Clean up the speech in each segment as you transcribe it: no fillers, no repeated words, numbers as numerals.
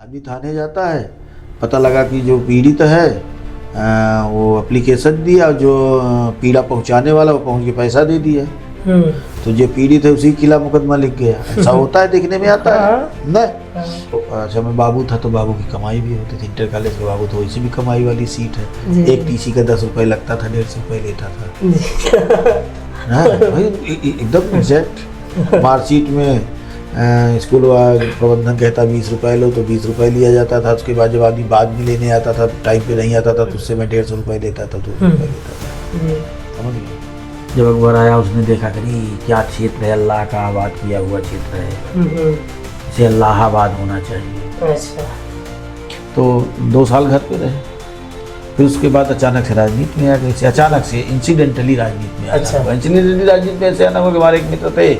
आदमी थाने जाता है, पता लगा कि जो पीड़ित है वो एप्लीकेशन दिया, जो पीड़ा पहुंचाने वाला वो पहुंच के पैसा दे दिया, तो जो पीड़ित है उसी के खिलाफ मुकदमा लिख गया। ऐसा होता है, देखने में आता है न। तो अच्छा, मैं बाबू था तो बाबू की कमाई भी होती थी, इंटर कॉलेज के बाबू, तो वैसे भी कमाई वाली सीट है। एक टीसी का 10 रुपये लगता था, 150 रुपये लेता था भाई, एकदम एग्जैक्ट। मार्कशीट में स्कूल प्रबंधन कहता 20 रुपये लो तो 20 रुपये लिया जाता था। उसके बाद जब आदमी बाद में लेने आता था, टाइम पे नहीं आता था, तो उससे मैं 150 रुपये लेता था, 200 रुपये लेता था। समझ गए? जब अकबर आया उसने देखा कि क्या क्षेत्र है, अल्लाह का आबाद किया हुआ क्षेत्र है, इसे अल्लाहाबाद होना चाहिए। अच्छा। तो 2 साल घर पे रहे, फिर उसके बाद अचानक से राजनीति में आ गए। अचानक से इंसिडेंटली राजनीति में अच्छा। इंसिडेंटली राजनीति में ऐसे आना हुआ कि हमारे एक मित्र थे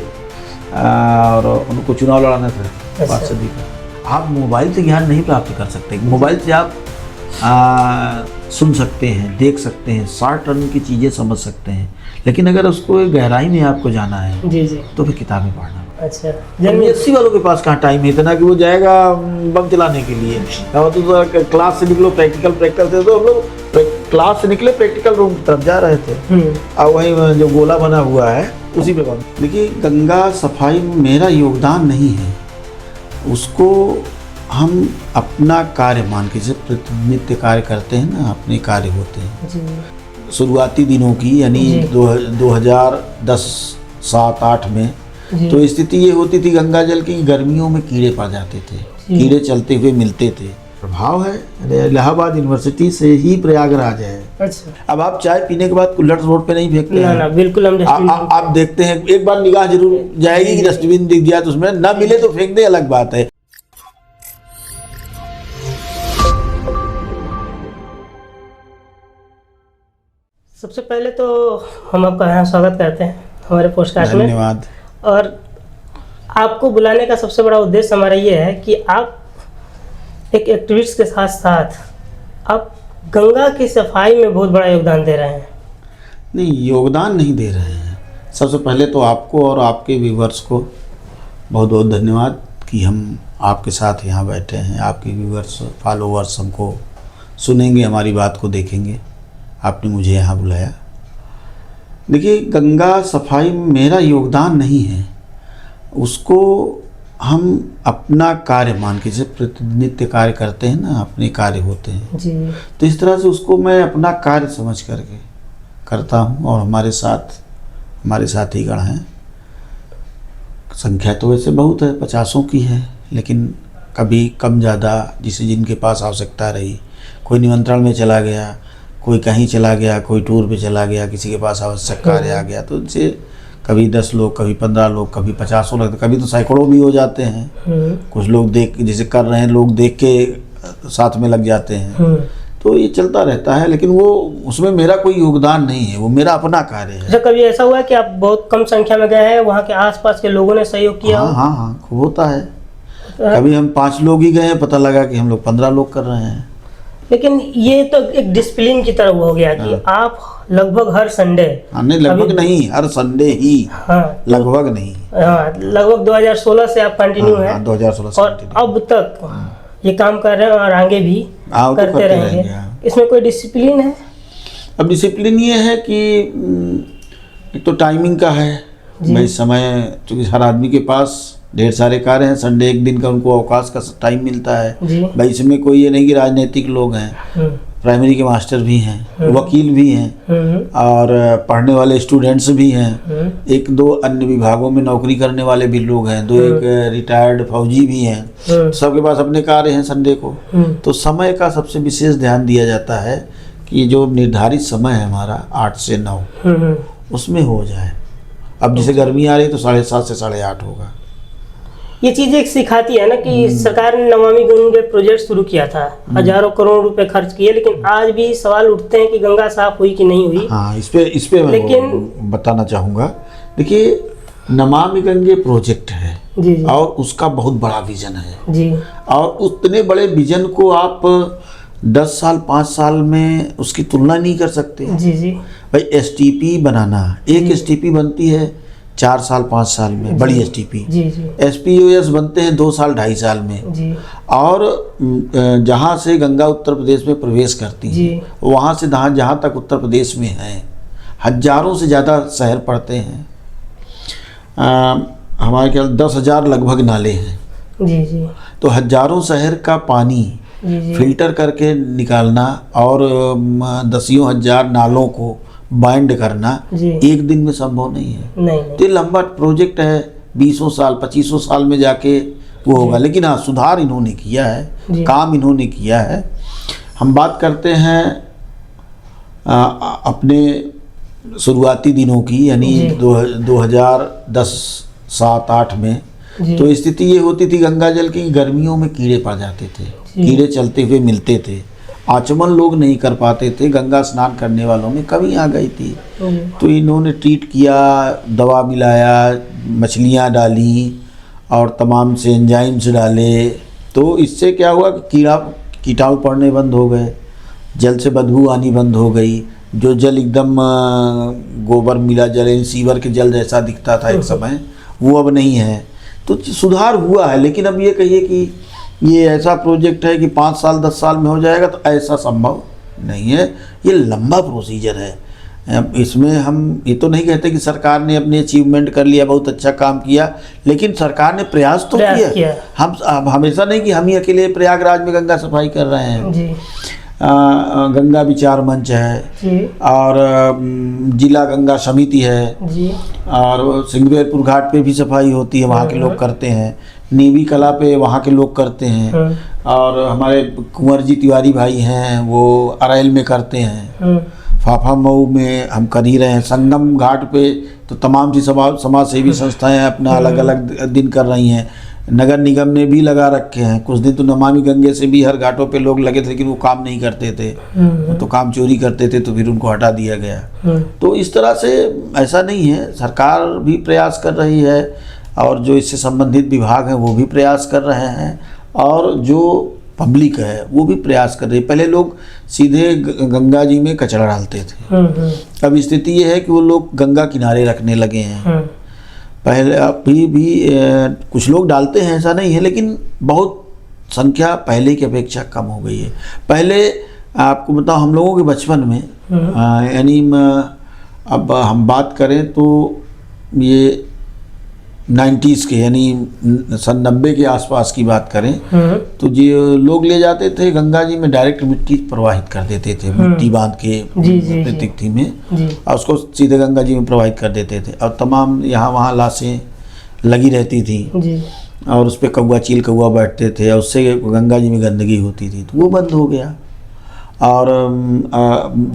और उनको चुनाव लड़ाना था पार्षदी का। आप मोबाइल से ज्ञान नहीं प्राप्त कर सकते। मोबाइल से आप सुन सकते हैं, देख सकते हैं, शॉर्ट टर्म की चीज़ें समझ सकते हैं, लेकिन अगर उसको गहराई में आपको जाना है जी जी तो फिर किताबें पढ़ना। अच्छा। एमएससी वालों के पास कहाँ टाइम है इतना कि वो जाएगा बम चलाने के लिए। तो क्लास से निकलो प्रैक्टिकल से, तो हम लोग क्लास से निकले प्रैक्टिकल रूम की तरफ जा रहे थे और वहीं जो गोला बना हुआ है उसी पे बम। देखिए, गंगा सफाई में मेरा योगदान नहीं है, उसको हम अपना कार्य मान के, जैसे प्रतिनित्य कार्य करते हैं ना, अपने कार्य होते हैं जी। शुरुआती दिनों की, यानी 2010, 7, 8 में तो स्थिति ये होती थी गंगा जल की, गर्मियों में कीड़े पड़ जाते थे, कीड़े चलते हुए मिलते थे। प्रभाव है इलाहाबाद यूनिवर्सिटी से ही प्रयागराज है। अच्छा। अब आप चाय पीने के बाद कुल्हड़ रोड पे नहीं फेंकते हैं। ना, बिल्कुल हम आप देखते हैं, एक बार निगाह जरूर जाएगी कि डस्टबिन दिख गया तो उसमें ना मिले तो फेंक दे, अलग बात है। सबसे पहले तो हम आपका यहाँ स्वागत करते हैं हमारे पोस्टकास्ट में। धन्यवाद। और आपको बुलाने का सबसे बड़ा उद्देश्य हमारा ये है कि आप एक एक्टिविस्ट के साथ साथ आप गंगा की सफाई में बहुत बड़ा योगदान दे रहे हैं। नहीं, योगदान नहीं दे रहे हैं। सबसे पहले तो आपको और आपके व्यूवर्स को बहुत बहुत धन्यवाद कि हम आपके साथ यहाँ बैठे हैं। आपके व्यूवर्स, फॉलोवर्स हमको सुनेंगे, हमारी बात को देखेंगे। आपने मुझे यहाँ बुलाया। देखिए, गंगा सफाई में मेरा योगदान नहीं है, उसको हम अपना कार्य मान के, जैसे प्रतिनित्य कार्य करते हैं ना, अपने कार्य होते हैं जी। तो इस तरह से उसको मैं अपना कार्य समझ करके करता हूँ। और हमारे साथीगण हैं, संख्या तो वैसे बहुत है, 50 की है, लेकिन कभी कम ज़्यादा, जिनके पास आवश्यकता रही, कोई निमंत्रण में चला गया, कोई कहीं चला गया, कोई टूर पे चला गया, किसी के पास आवश्यक कार्य आ गया, तो उनसे कभी 10 लोग, कभी 15 लोग, कभी 50 लोग, कभी तो सैकड़ों भी हो जाते हैं। कुछ लोग देख, जैसे कर रहे हैं, लोग देख के साथ में लग जाते हैं। तो ये चलता रहता है, लेकिन वो उसमें मेरा कोई योगदान नहीं है, वो मेरा अपना कार्य है। अच्छा, कभी ऐसा हुआ कि आप बहुत कम संख्या में गए हैं, वहाँ के आसपास के लोगों ने सहयोग किया? हाँ, खूब होता है। कभी हम 5 लोग ही गए हैं, पता लगा कि हम लोग 15 लोग कर रहे हैं। लेकिन ये तो एक डिसिप्लिन की तरह हो गया कि आप लगभग हर संडे, नहीं लगभग नहीं, हर संडे ही। हाँ, लगभग नहीं, हाँ, लगभग 2016 से आप कंटिन्यू हैं। 2016 से और अब तक ये काम कर रहे हैं और आगे भी करते रहेंगे। इसमें कोई डिसिप्लिन है? अब डिसिप्लिन ये है कि एक तो टाइमिंग का है भाई, समय, क्योंकि हर आदमी के पास ढेर सारे कार्य हैं। संडे एक दिन का उनको अवकाश का टाइम मिलता है भाई। इसमें कोई ये नहीं कि राजनीतिक लोग हैं, प्राइमरी के मास्टर भी हैं, वकील भी हैं और पढ़ने वाले स्टूडेंट्स भी हैं, 1-2 अन्य विभागों में नौकरी करने वाले भी लोग हैं, 2 एक रिटायर्ड फौजी भी हैं। सबके पास अपने कार्य हैं संडे को। तो समय का सबसे विशेष ध्यान दिया जाता है कि जो निर्धारित समय है हमारा 8 से 9 उसमें हो जाए। अब जैसे गर्मी आ रही तो 7:30 से 8:30 होगा। ये चीज़ एक सिखाती है ना कि सरकार ने नमामि गंगे प्रोजेक्ट शुरू किया था, हजारों करोड़ रुपए खर्च किए, लेकिन आज भी सवाल उठते हैं कि गंगा साफ हुई कि नहीं हुई। हाँ, इस पे मैं बताना चाहूँगा। देखिए, नमामि गंगे प्रोजेक्ट है जी। और उसका बहुत बड़ा विजन है जी। और उतने बड़े विजन को आप 10 साल 5 साल में उसकी तुलना नहीं कर सकते। जी। भाई, STP बनाना, एक STP बनती है 4 साल 5 साल में बड़ी एसटीपी। जी जी एसपीओएस बनते हैं 2 साल 2.5 साल में। जी और जहाँ से गंगा उत्तर प्रदेश में प्रवेश करती है वहाँ से जहाँ तक उत्तर प्रदेश में है हजारों से ज़्यादा शहर पड़ते हैं। हमारे ख्याल 10,000 लगभग नाले हैं। जी जी तो हजारों शहर का पानी जी फिल्टर करके निकालना और 10,000 नालों को बाइंड करना जी एक दिन में संभव नहीं है। नहीं तो ये लंबा प्रोजेक्ट है, 20 साल 25 साल में जाके वो होगा। लेकिन हाँ, सुधार इन्होंने किया है, काम इन्होंने किया है। हम बात करते हैं अपने शुरुआती दिनों की, यानी 2010-7-8 में तो स्थिति ये होती थी गंगा जल की, गर्मियों में कीड़े पड़ जाते थे, कीड़े चलते हुए मिलते थे, आचमन लोग नहीं कर पाते थे, गंगा स्नान करने वालों में कमी आ गई थी। तो इन्होंने ट्रीट किया, दवा मिलाया, मछलियाँ डाली और तमाम से एंजाइम्स डाले। तो इससे क्या हुआ कि कीटाणु पड़ने बंद हो गए, जल से बदबू आनी बंद हो गई। जो जल एकदम गोबर मिला जल, सीवर के जल जैसा दिखता था एक समय, वो अब नहीं है। तो सुधार हुआ है। लेकिन अब ये कहिए कि ये ऐसा प्रोजेक्ट है कि 5 साल 10 साल में हो जाएगा, तो ऐसा संभव नहीं है। ये लंबा प्रोसीजर है। इसमें हम ये तो नहीं कहते कि सरकार ने अपने अचीवमेंट कर लिया, बहुत अच्छा काम किया, लेकिन सरकार ने प्रयास तो किया। हम हमेशा नहीं कि हम ही अकेले प्रयागराज में गंगा सफाई कर रहे हैं जी। गंगा विचार मंच है जी। और जिला गंगा समिति है जी। और सिंगरेरपुर घाट पे भी सफाई होती है, वहाँ के लोग करते हैं। नीवी कला पे वहाँ के लोग करते हैं। और हमारे कुंवर जी तिवारी भाई हैं, वो अरैल में करते हैं। फाफा मऊ में हम कर ही रहे हैं। संगम घाट पे तो तमाम सी समाज सेवी संस्थाएं अपना अलग अलग दिन कर रही हैं। नगर निगम ने भी लगा रखे हैं। कुछ दिन तो नमामि गंगे से भी हर घाटों पे लोग लगे थे, लेकिन वो काम नहीं करते थे, तो काम चोरी करते थे, तो फिर उनको हटा दिया गया। तो इस तरह से ऐसा नहीं है, सरकार भी प्रयास कर रही है और जो इससे संबंधित विभाग हैं वो भी प्रयास कर रहे हैं और जो पब्लिक है वो भी प्रयास कर रही है। पहले लोग सीधे गंगा जी में कचरा डालते थे, अब स्थिति ये है कि वो लोग गंगा किनारे रखने लगे हैं। पहले अभी भी कुछ लोग डालते हैं, ऐसा नहीं है, लेकिन बहुत संख्या पहले की अपेक्षा कम हो गई है। पहले आपको बताओ, हम लोगों के बचपन में यानी अब हम बात करें तो ये 90s के, यानी सन 90 के आसपास की बात करें तो जो लोग ले जाते थे गंगा जी में, डायरेक्ट मिट्टी प्रवाहित कर देते थे, मिट्टी बांध के प्रतिक्ति में, और उसको सीधे गंगा जी में प्रवाहित कर देते थे। और तमाम यहाँ वहाँ लाशें लगी रहती थी और उस पर कौवा चील कौवा बैठते थे और उससे गंगा जी में गंदगी होती थी, तो वो बंद हो गया। और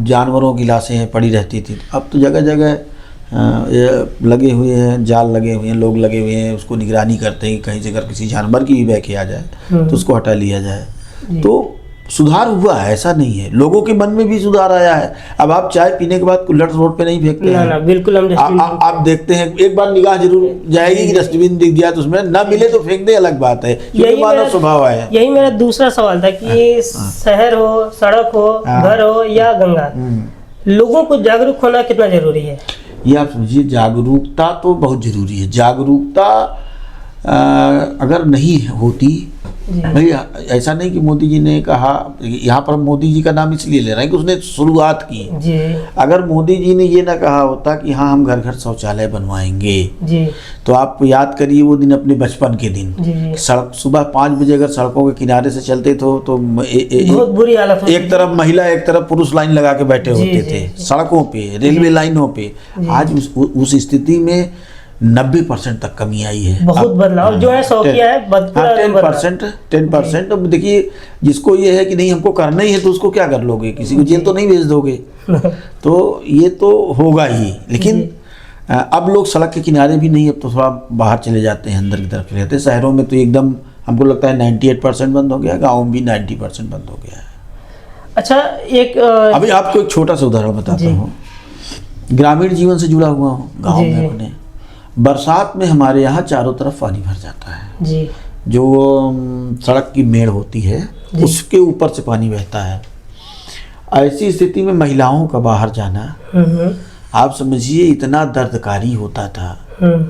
जानवरों की लाशें पड़ी रहती थी। अब तो जगह जगह ये लगे हुए हैं, जाल लगे हुए हैं, लोग लगे हुए हैं, उसको निगरानी करते हैं कि कहीं से अगर किसी जानवर की भी बह के आ जाए तो उसको हटा लिया जाए। तो सुधार हुआ है, ऐसा नहीं है। लोगों के मन में भी सुधार आया है। अब आप चाय पीने के बाद कुल्हड़ रोड पे नहीं फेंकते हैं। ना, बिल्कुल हम आप देखते हैं, एक बार निगाह जरूर जाएगी कि डस्टबिन दिख गया तो उसमें ना मिले तो फेंक दे, अलग बात है, यही मानव स्वभाव है। यही मेरा दूसरा सवाल था कि शहर हो, सड़क हो, घर हो या गंगा, लोगों को जागरूक होना कितना जरूरी है? ये आप समझिए, जागरूकता तो बहुत जरूरी है। जागरूकता अगर नहीं होती, भाई ऐसा नहीं कि मोदी जी ने कहा, यहाँ पर मोदी जी का नाम इसलिए ले रहे हैं कि उसने शुरुआत की जी। अगर मोदी जी ने ये ना कहा होता कि हाँ हम घर घर शौचालय बनवाएंगे जी, तो आप याद करिए वो दिन, अपने बचपन के दिन, सड़क सुबह 5 बजे अगर सड़कों के किनारे से चलते थे तो बहुत बुरी हालत, एक तरफ महिला एक तरफ पुरुष लाइन लगा के बैठे होते थे सड़कों पे, रेलवे लाइनों पे। आज उस स्थिति में 90% तक कमी आई है। बहुत बदलाव जो है 100 किया है, 10%। अब देखिए, जिसको ये है कि नहीं हमको करना ही है तो उसको क्या कर लोगे, किसी को जेल तो नहीं भेज दोगे। तो ये तो होगा ही। लेकिन अब लोग सड़क के किनारे भी नहीं, अब तो थोड़ा बाहर चले जाते हैं, अंदर की तरफ रहते हैं। शहरों में तो एकदम हमको लगता है 98% बंद हो गया, गाँव में भी 90% बंद हो गया है। अच्छा, एक अभी आपको एक छोटा सा उदाहरण बताता हूँ, ग्रामीण जीवन से जुड़ा हुआ हूँ। गाँव में अपने बरसात में हमारे यहाँ चारों तरफ पानी भर जाता है जी। जो सड़क की मेड़ होती है उसके ऊपर से पानी बहता है। ऐसी स्थिति में महिलाओं का बाहर जाना आप समझिए इतना दर्दकारी होता था। हम्म,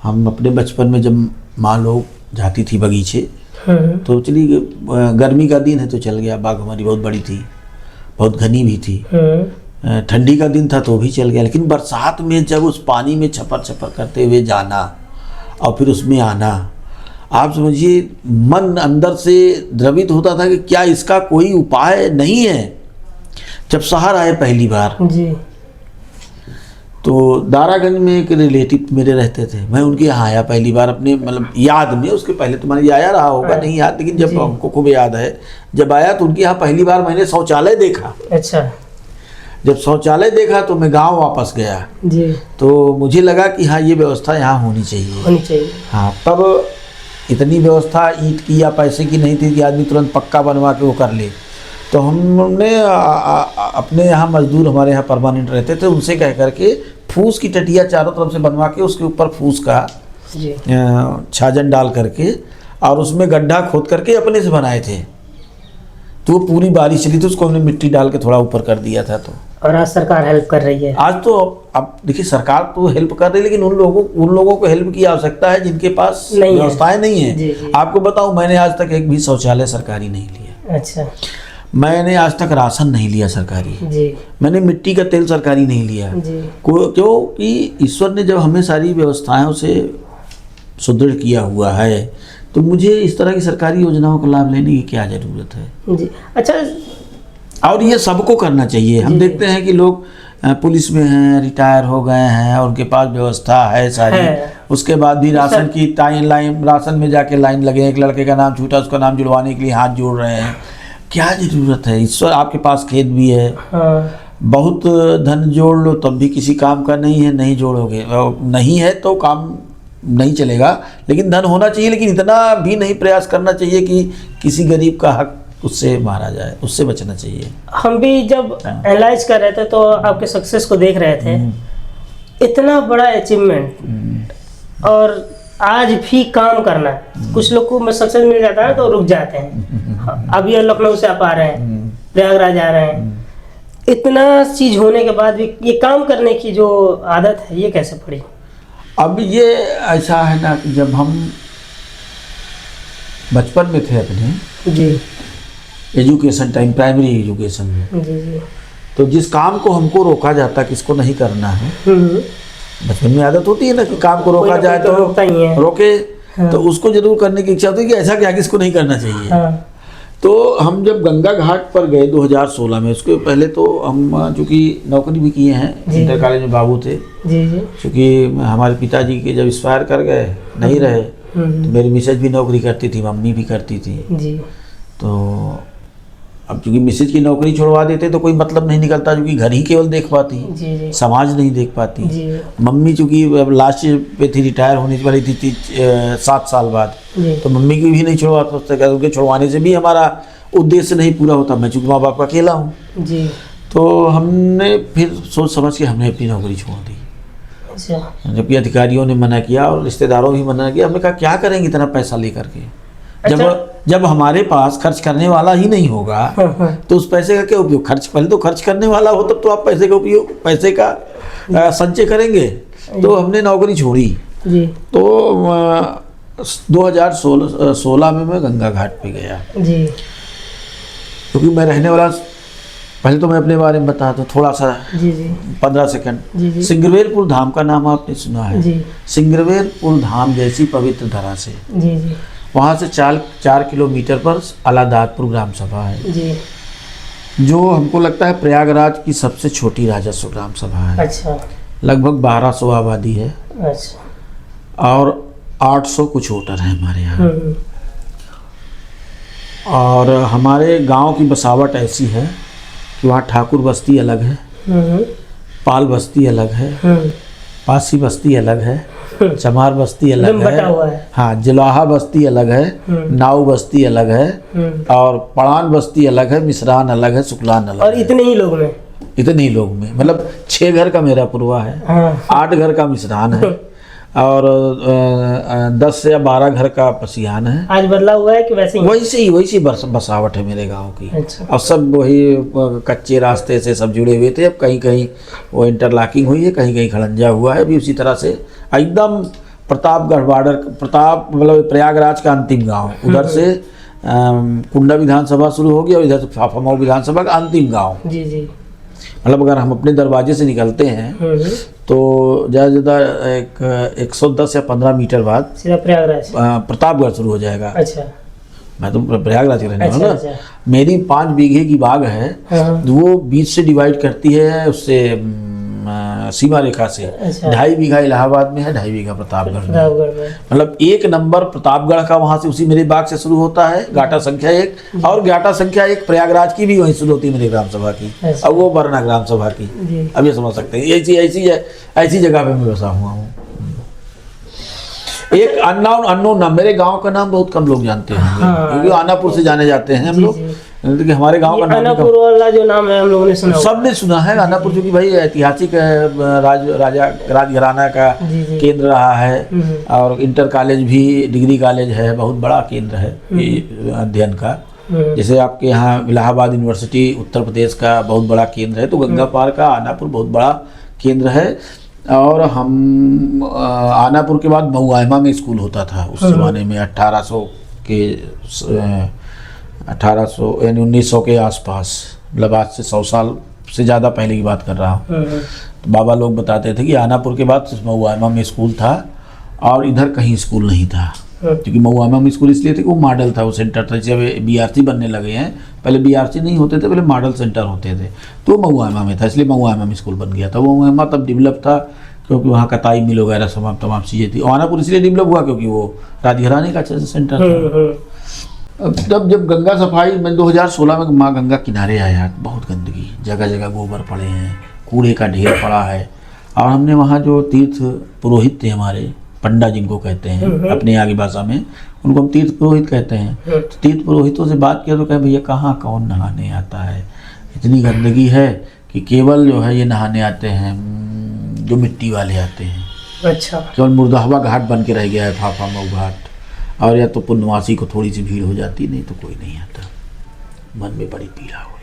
हम अपने बचपन में जब माँ लोग जाती थी बगीचे, तो चली गर्मी का दिन है तो चल गया, बाग हमारी बहुत बड़ी थी, बहुत घनी भी थी। ठंडी का दिन था तो भी चल गया, लेकिन बरसात में जब उस पानी में छपर छपर करते हुए जाना और फिर उसमें आना, आप समझिए मन अंदर से द्रवित होता था कि क्या इसका कोई उपाय नहीं है। जब शहर आए पहली बार जी, तो दारागंज में एक रिलेटिव मेरे रहते थे, मैं उनके यहाँ आया पहली बार अपने मतलब याद में। उसके पहले तुम्हारे आया रहा होगा, नहीं याद, लेकिन जब हमको खूब याद है, जब आया तो उनके यहाँ पहली बार मैंने शौचालय देखा। अच्छा, जब शौचालय देखा तो मैं गांव वापस गया, जी, तो मुझे लगा कि हाँ ये व्यवस्था यहाँ होनी चाहिए। होनी चाहिए। हाँ, तब इतनी व्यवस्था ईंट की या पैसे की नहीं थी कि आदमी तुरंत पक्का बनवा के वो कर ले। तो हमने अपने यहाँ मजदूर हमारे यहाँ परमानेंट रहते थे, उनसे कह करके फूस की टटिया चारों तरफ से बनवा के उसके ऊपर फूस का जी, छाजन डाल करके और उसमें गड्ढा खोद करके अपने से बनाए थे। तो वो पूरी बारिश चली तो उसको हमने मिट्टी डाल के थोड़ा ऊपर कर दिया था। तो और आज सरकार हेल्प कर रही है। आज तो अब देखिए सरकार तो हेल्प कर रही है, लेकिन उन लोगों को हेल्प की आवश्यकता है जिनके पास व्यवस्थाएं नहीं है। जी, जी। आपको बताऊं, मैंने आज तक एक भी शौचालय सरकारी नहीं लिया। अच्छा, मैंने आज तक राशन नहीं लिया सरकारी। जी, मैंने मिट्टी का तेल सरकारी नहीं लिया। जी, क्योंकि ईश्वर ने जब हमें सारी व्यवस्थाओं से सुदृढ़ किया हुआ है, तो मुझे इस तरह की सरकारी योजनाओं का लाभ लेने की क्या जरूरत है। जी। अच्छा, और ये सबको करना चाहिए। हम देखते हैं कि लोग पुलिस में हैं, रिटायर हो गए हैं और उनके पास व्यवस्था है सारी है। उसके बाद भी राशन की लाइन, राशन में जाके लाइन लगे, एक लड़के का नाम छूटा उसका नाम जुड़वाने के लिए हाथ जोड़ रहे हैं। क्या जरूरत है। ईश्वर आपके पास खेत भी है, हाँ, बहुत धन जोड़ लो तब भी किसी काम का नहीं है, नहीं जोड़ोगे नहीं है तो काम नहीं चलेगा। लेकिन धन होना चाहिए, लेकिन इतना भी नहीं प्रयास करना चाहिए कि किसी गरीब का हक उससे मारा जाए, उससे बचना चाहिए। हम भी जब एनालाइज कर रहे थे तो आपके सक्सेस को देख रहे थे, इतना बड़ा अचीवमेंट और आज भी काम करना। कुछ लोग को सक्सेस मिल जाता है तो रुक जाते हैं। अभी लखनऊ से आप आ रहे हैं, प्रयागराज आ रहे हैं, इतना चीज होने के बाद भी ये काम करने की जो आदत है ये कैसे पड़ी? अब ये ऐसा है ना कि जब हम बचपन में थे अपने, जी, एजुकेशन टाइम, प्राइमरी एजुकेशन में, जी, जी, तो जिस काम को हमको रोका जाता कि इसको नहीं करना है, बचपन में आदत होती है ना कि काम को रोका जाए तो रोके, तो उसको जरूर करने की इच्छा होती है कि ऐसा क्या कि इसको नहीं करना चाहिए। हाँ। तो हम जब गंगा घाट पर गए 2016 में, उसके पहले तो हम चूँकि नौकरी भी किए हैं, इंटर कॉलेज में बाबू थे, जी, जी, चूँकि हमारे पिताजी के जब एक्सपायर कर गए, नहीं रहे, तो मेरी मिसेज भी नौकरी करती थी, मम्मी भी करती थी। जी। तो अब चूँकि मिसेज की नौकरी छुड़वा देते तो कोई मतलब नहीं निकलता, क्योंकि घर ही केवल देख पाती, जी, जी, समाज नहीं देख पाती। जी। मम्मी चूँकि अब लास्ट पे थी, रिटायर होने वाली थी 7 साल बाद, जी। तो मम्मी की भी नहीं छुड़वा सकते, क्योंकि छुड़वाने से भी हमारा उद्देश्य नहीं पूरा होता। मैं चूँकि माँ बाप का अकेला हूँ, जी। तो हमने फिर सोच समझ के हमने अपनी नौकरी छोड़ दी। अच्छा। जबकि अधिकारियों ने मना किया और रिश्तेदारों भी मना किया। हमने कहा क्या करेंगे इतना पैसा लेकर के, जब हमारे पास खर्च करने वाला ही नहीं होगा तो उस पैसे का क्या उपयोग। पहले तो खर्च करने वाला हो तब तो आप पैसे का उपयोग, पैसे का संचय करेंगे। तो हमने नौकरी छोड़ी। जी। तो 2016 में मैं गंगा घाट पे गया, जी। क्योंकि मैं रहने वाला, पहले तो मैं अपने बारे में बता दूं थोड़ा सा, जी, जी, 15 सेकंड। जी, जी, सिंगरवेरपुर धाम का नाम आपने सुना है? जी। सिंगरवेरपुर धाम जैसी पवित्र धरा से, जी, जी, वहाँ से 4 किलोमीटर पर अलादातपुर ग्राम सभा है, जी। जो हमको लगता है प्रयागराज की सबसे छोटी राजस्व ग्राम सभा है। अच्छा। लगभग 1200 आबादी है अच्छा। और 800 कुछ वोटर हैं हमारे यहाँ। हम्म। और हमारे गांव की बसावट ऐसी है कि वहाँ ठाकुर बस्ती अलग है, पाल बस्ती अलग है, पासी बस्ती अलग है, चमार बस्ती अलग है, हाँ, जिलाहा बस्ती अलग है, नाव बस्ती अलग है, और पड़ान बस्ती अलग है, मिश्रान अलग है, शुक्लान अलग और है। इतने ही लोग में, इतने ही लोग में, मतलब 6 घर का मेरा पुरवा है, हाँ। 8 घर का मिश्रान है, और 10 या 12 घर का पसियान है। आज बदला हुआ है कि वैसे ही? वैसी बसावट है मेरे गांव की। अच्छा। और सब वही कच्चे रास्ते से सब जुड़े हुए थे। अब कहीं कहीं वो इंटरलॉकिंग हुई है, कहीं कहीं खड़ंजा हुआ है। अभी उसी तरह से एकदम प्रतापगढ़ बॉर्डर, मतलब प्रयागराज का अंतिम गांव, उधर से कुंडा विधानसभा शुरू हो गया और इधर से फाफामऊ विधानसभा का अंतिम गांव। जी जी। मतलब अगर हम अपने दरवाजे से निकलते हैं तो ज़्यादा से ज़्यादा 110 या 15 मीटर बाद सीधा प्रयागराज, प्रतापगढ़ शुरू हो जाएगा। अच्छा। मैं तो प्रयागराज का रहने वाला ना। अच्छा। मेरी 5 बीघे की बाग है, वो बीच से डिवाइड करती है उससे सीमा रेखा से। 2.5 बीघा इलाहाबाद में है, 2.5 बीघा प्रतापगढ़ में। मतलब 1 नंबर प्रतापगढ़ का वहां से, उसी मेरे बाग से शुरू होता है, गाटा संख्या 1। और गाटा संख्या 1 प्रयागराज की भी वहीं शुरू होती है मेरी ग्राम सभा की, और वो बरना ग्राम सभा की। अब ये समझ सकते हैं ऐसी जगह पे मैं बसा हुआ हूँ। एक अननोन नाम, मेरे गांव का नाम बहुत कम लोग जानते हैं, क्योंकि आनापुर से जाने जाते हैं हम लोग। लेकिन हमारे गांव का नाम आनापुर वाला जो नाम है हम लोगों ने सुना, सबने सुना है आनापुर, क्योंकि भाई ऐतिहासिक राजघराना का केंद्र रहा है। और इंटर कॉलेज भी, डिग्री कॉलेज है, बहुत बड़ा केंद्र है अध्ययन का। जैसे आपके यहाँ इलाहाबाद यूनिवर्सिटी उत्तर प्रदेश का बहुत बड़ा केंद्र है, तो गंगा पार का आनापुर बहुत बड़ा केंद्र है। और हम आनापुर के बाद मऊआयमा में स्कूल होता था उस जमाने में, 1800 यानी 1900 के आसपास, मतलब आज से 100 साल से ज़्यादा पहले की बात कर रहा हूँ। तो बाबा लोग बताते थे कि आनापुर के बाद मऊआयमा में स्कूल था और इधर कहीं स्कूल नहीं था। क्योंकि मऊआयमा में स्कूल इसलिए थे कि वो मॉडल था, वो सेंटर था। जैसे BRC बनने लगे हैं, पहले BRC नहीं होते थे, पहले मॉडल सेंटर होते थे, तो मऊआयमा में था, इसलिए मऊआयमा में स्कूल बन गया था। वो मऊआयमा तब डेवलप था क्योंकि वहाँ कताई मिल वगैरह तमाम चीज़ें थी। आनापुर इसलिए डेवलप हुआ क्योंकि वो राजघराने का सेंटर था। अब तब जब गंगा सफाई, मैं 2016 में माँ गंगा किनारे आया, बहुत गंदगी, जगह जगह गोबर पड़े हैं, कूड़े का ढेर पड़ा है। और हमने वहाँ जो तीर्थ पुरोहित थे हमारे, पंडा जिनको कहते हैं अपने यहाँ की भाषा में, उनको हम तीर्थ पुरोहित कहते हैं। तो तीर्थ पुरोहितों से बात किया तो कहे भैया कहाँ कौन नहाने आता है, इतनी गंदगी है कि केवल जो है ये नहाने आते हैं जो मिट्टी वाले आते हैं। अच्छा। केवल मुर्दाहवा घाट बन के रह गया है, फाफामऊ घाट, और या तो पुण्यवासी को थोड़ी सी भीड़ हो जाती, नहीं तो कोई नहीं आता। मन में बड़ी पीड़ा हुई,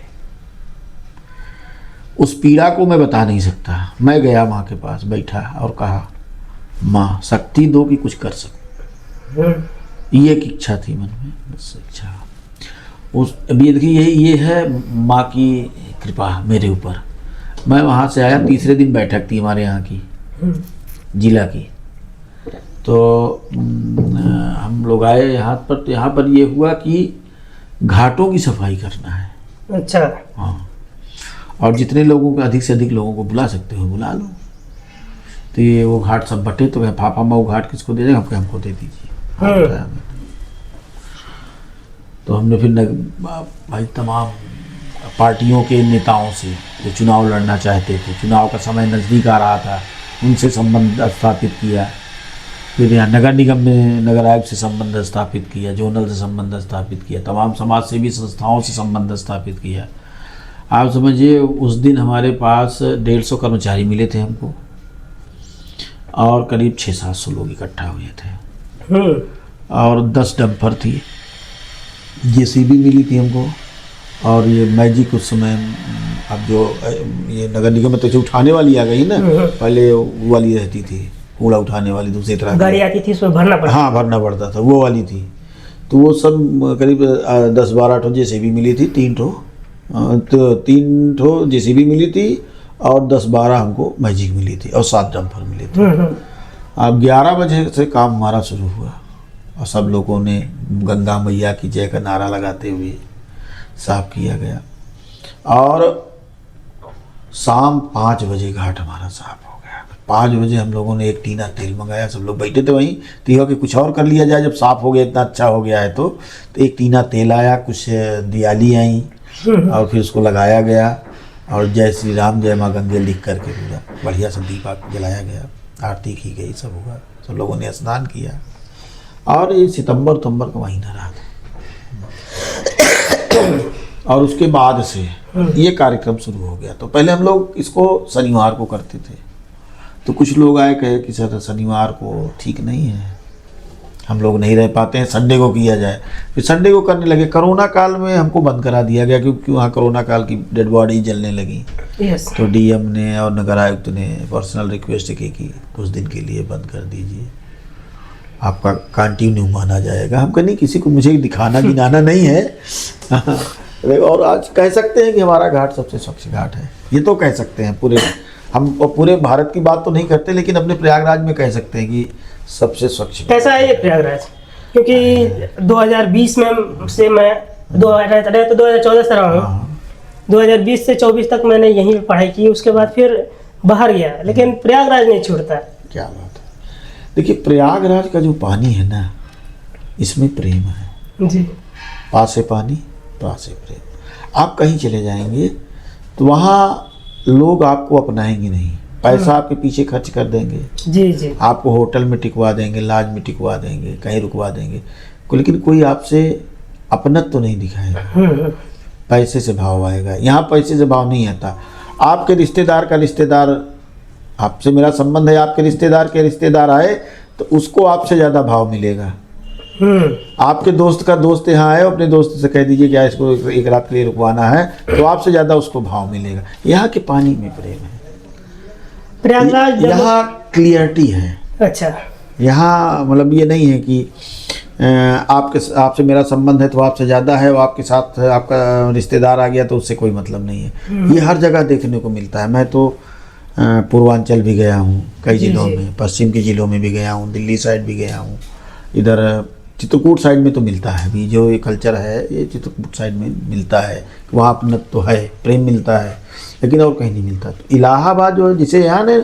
उस पीड़ा को मैं बता नहीं सकता। मैं गया माँ के पास, बैठा और कहा माँ शक्ति दो कि कुछ कर सकूं। ये एक इच्छा थी मन में, बस इच्छा। उस अभी देखिए ये है माँ की कृपा मेरे ऊपर। मैं वहाँ से आया, तीसरे दिन बैठक थी हमारे यहाँ की जिला की, तो हम लोग आए यहाँ पर। तो यहाँ पर ये हुआ कि घाटों की सफाई करना है। अच्छा। हाँ, और जितने लोगों को, अधिक से अधिक लोगों को बुला सकते हो बुला लो। तो ये वो घाट सब बटे, तो फाफामऊ घाट किसको दे देंगे, हमको दे दीजिए। तो हमने फिर भाई तमाम पार्टियों के नेताओं से जो चुनाव लड़ना चाहते थे, चुनाव का समय नज़दीक आ रहा था, उनसे संबंध स्थापित किया। फिर यहाँ नगर निगम में नगर आयुक्त से संबंध स्थापित किया, जोनल से संबंध स्थापित किया, तमाम समाज सेवी संस्थाओं से संबंध स्थापित किया। आप समझिए उस दिन हमारे पास 150 कर्मचारी मिले थे हमको, और करीब 600-700 लोग इकट्ठा हुए थे, और 10 डंपर थी, JCB मिली थी हमको, और ये मैजिक उस समय, अब जो ये नगर निगम में तो उठाने वाली आ गई ना, पहले वो वाली रहती थी, कूड़ा उठाने वाली दूसरी तरह की गाड़ी आती थी, उसमें भरना पड़ता। हाँ, भरना पड़ता था, वो वाली थी। तो वो सब करीब 10-12 ठो JCB मिली थी, 3 ठो JCB मिली थी, और 10-12 हमको मैजिक मिली थी, और 7 डंपर मिले थे। अब 11 बजे से काम हमारा शुरू हुआ, और सब लोगों ने गंगा मैया की जय का नारा लगाते हुए साफ किया गया, और शाम 5 बजे घाट हमारा साफ हो गया। 5 बजे हम लोगों ने एक टीना तेल मंगाया, सब लोग बैठे थे वहीं, तो कि कुछ और कर लिया जाए, जब साफ हो गया, इतना अच्छा हो गया है तो एक टीना तेल आया, कुछ दियाली आई, और फिर उसको लगाया गया, और जय श्री राम जय माँ गंगे लिख करके पूरा बढ़िया से दीपा जलाया गया, आरती की गई, सब हुआ, सब लोगों ने स्नान किया। और ये सितंबर का महीना रहा था, और उसके बाद से ये कार्यक्रम शुरू हो गया। तो पहले हम लोग इसको शनिवार को करते थे, तो कुछ लोग आए कहे कि सर शनिवार को ठीक नहीं है, हम लोग नहीं रह पाते हैं, संडे को किया जाए। फिर संडे को करने लगे। कोरोना काल में हमको बंद करा दिया गया क्योंकि वहाँ कोरोना काल की डेड बॉडी जलने लगी। तो डीएम ने और नगर आयुक्त ने पर्सनल रिक्वेस्ट की कि कुछ दिन के लिए बंद कर दीजिए, आपका कंटिन्यू माना जाएगा। हम नहीं, किसी को मुझे दिखाना गिनाना नहीं है। और आज कह सकते हैं कि हमारा घाट सबसे स्वच्छ घाट है, ये तो कह सकते हैं। हम पूरे भारत की बात तो नहीं करते, लेकिन अपने प्रयागराज में कह सकते हैं कि सबसे स्वच्छ। कैसा है ये प्रयागराज? क्योंकि 2020 में से मैं 2014 से रहा हूँ, 2020 से 24 तक मैंने यहीं पे पढ़ाई की, उसके बाद फिर बाहर गया, लेकिन प्रयागराज नहीं छोड़ता। क्या बात है। देखिए प्रयागराज का जो पानी है ना, इसमें प्रेम है जी। पास से पानी, पास से प्रेम। आप कहीं चले जाएंगे तो वहाँ लोग आपको अपनाएंगे नहीं, पैसा आपके पीछे खर्च कर देंगे। जी जी। आपको होटल में टिकवा देंगे, लॉज में टिकवा देंगे, कहीं रुकवा देंगे, लेकिन कोई आपसे अपनत तो नहीं दिखाएगा। पैसे से भाव आएगा। यहाँ पैसे से भाव नहीं आता। आपके रिश्तेदार का रिश्तेदार, आपसे मेरा संबंध है, आपके रिश्तेदार के रिश्तेदार आए तो उसको आपसे ज़्यादा भाव मिलेगा। आपके दोस्त का दोस्त यहाँ आए, अपने दोस्त से कह दीजिए क्या इसको एक रात के लिए रुकवाना है, तो आपसे ज़्यादा उसको भाव मिलेगा। यहाँ के पानी में प्रेम है। प्रयागराज यहाँ क्लियरिटी है। अच्छा। यहाँ मतलब ये नहीं है कि आपसे मेरा संबंध है तो आपसे ज़्यादा है, वो आपके साथ आपका रिश्तेदार आ गया तो उससे कोई मतलब नहीं है। ये हर जगह देखने को मिलता है। मैं तो पूर्वांचल भी गया हूँ कई जिलों में, पश्चिम के जिलों में भी गया हूँ, दिल्ली साइड भी गया हूँ, इधर चित्रकूट साइड में तो मिलता है अभी जो ये कल्चर है, ये चित्रकूट साइड में मिलता है। वहाँ अपनत तो है, प्रेम मिलता है, लेकिन और कहीं नहीं मिलता। तो इलाहाबाद जो है, जिसे यहाँ ने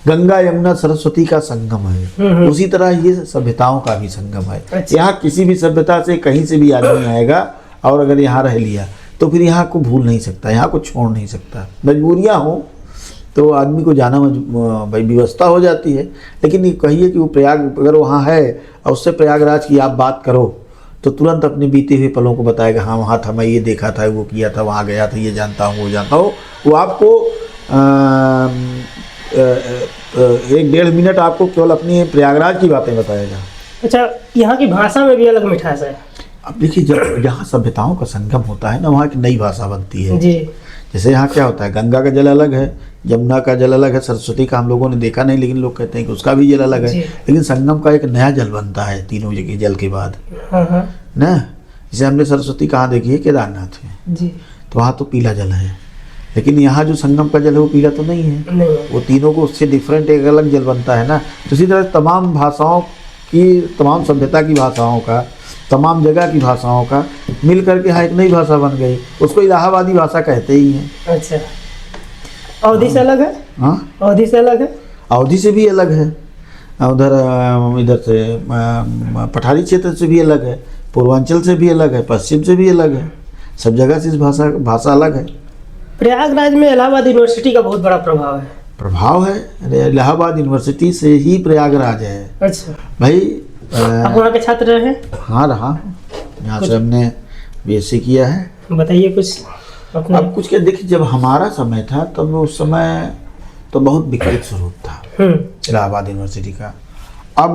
गंगा यमुना सरस्वती का संगम है, उसी तरह ये सभ्यताओं का भी संगम है। अच्छा। यहाँ किसी भी सभ्यता से कहीं से भी आदमी आएगा और अगर यहाँ रह लिया तो फिर यहाँ को भूल नहीं सकता, यहाँ को छोड़ नहीं सकता। मजबूरियाँ हो तो आदमी को जाना भाई व्यवस्था हो जाती है, लेकिन ये कहिए कि वो प्रयाग अगर वहाँ है और उससे प्रयागराज की आप बात करो तो तुरंत अपने बीते हुए पलों को बताएगा। हाँ वहाँ था, मैं ये देखा था, वो किया था, वहाँ गया था, ये जानता हूँ, वो जानता हूँ। वो आपको 1-1.5 मिनट आपको केवल अपनी प्रयागराज की बातें बताएगा। अच्छा, यहाँ की भाषा में भी अलग मिठास है। अब देखिए जब जहाँ सभ्यताओं का संगम होता है ना, वहाँ की नई भाषा बनती है जी। जैसे यहाँ क्या होता है, गंगा का जल अलग है, यमुना का जल अलग है, सरस्वती का हम लोगों ने देखा नहीं, लेकिन लोग कहते हैं कि उसका भी जल अलग है। लेकिन संगम का एक नया जल बनता है तीनों जगह जल के बाद ना। जैसे हमने सरस्वती कहाँ देखी है, केदारनाथ में जी, तो वहाँ तो पीला जल है, लेकिन यहाँ जो संगम का जल है वो पीला तो नहीं है, नहीं। वो तीनों को उससे डिफरेंट एक अलग जल बनता है ना। तो इसी तरह तमाम भाषाओं की, तमाम सभ्यता की भाषाओं का, तमाम जगह की भाषाओं का मिल करके यहाँ एक नई भाषा बन गई, उसको इलाहाबादी भाषा कहते ही हैं। अच्छा, अवधि से अलग है? हाँ, अवधि से अलग है, अवधि से भी अलग है, उधर इधर से पठारी क्षेत्र से भी अलग है, पूर्वांचल से भी अलग है, पश्चिम से भी अलग है, सब जगह से इस भाषा अलग है। प्रयागराज में इलाहाबाद यूनिवर्सिटी का बहुत बड़ा प्रभाव है। प्रभाव है, इलाहाबाद यूनिवर्सिटी से ही प्रयागराज है। अच्छा भाई, आप वहाँ के छात्र रहे? हाँ रहा, यहाँ से हमने बीएससी किया है। बताइए कुछ अपने। अब कुछ क्या, देखिए जब हमारा समय था तब उस समय तो बहुत विकसित स्वरूप था इलाहाबाद यूनिवर्सिटी का। अब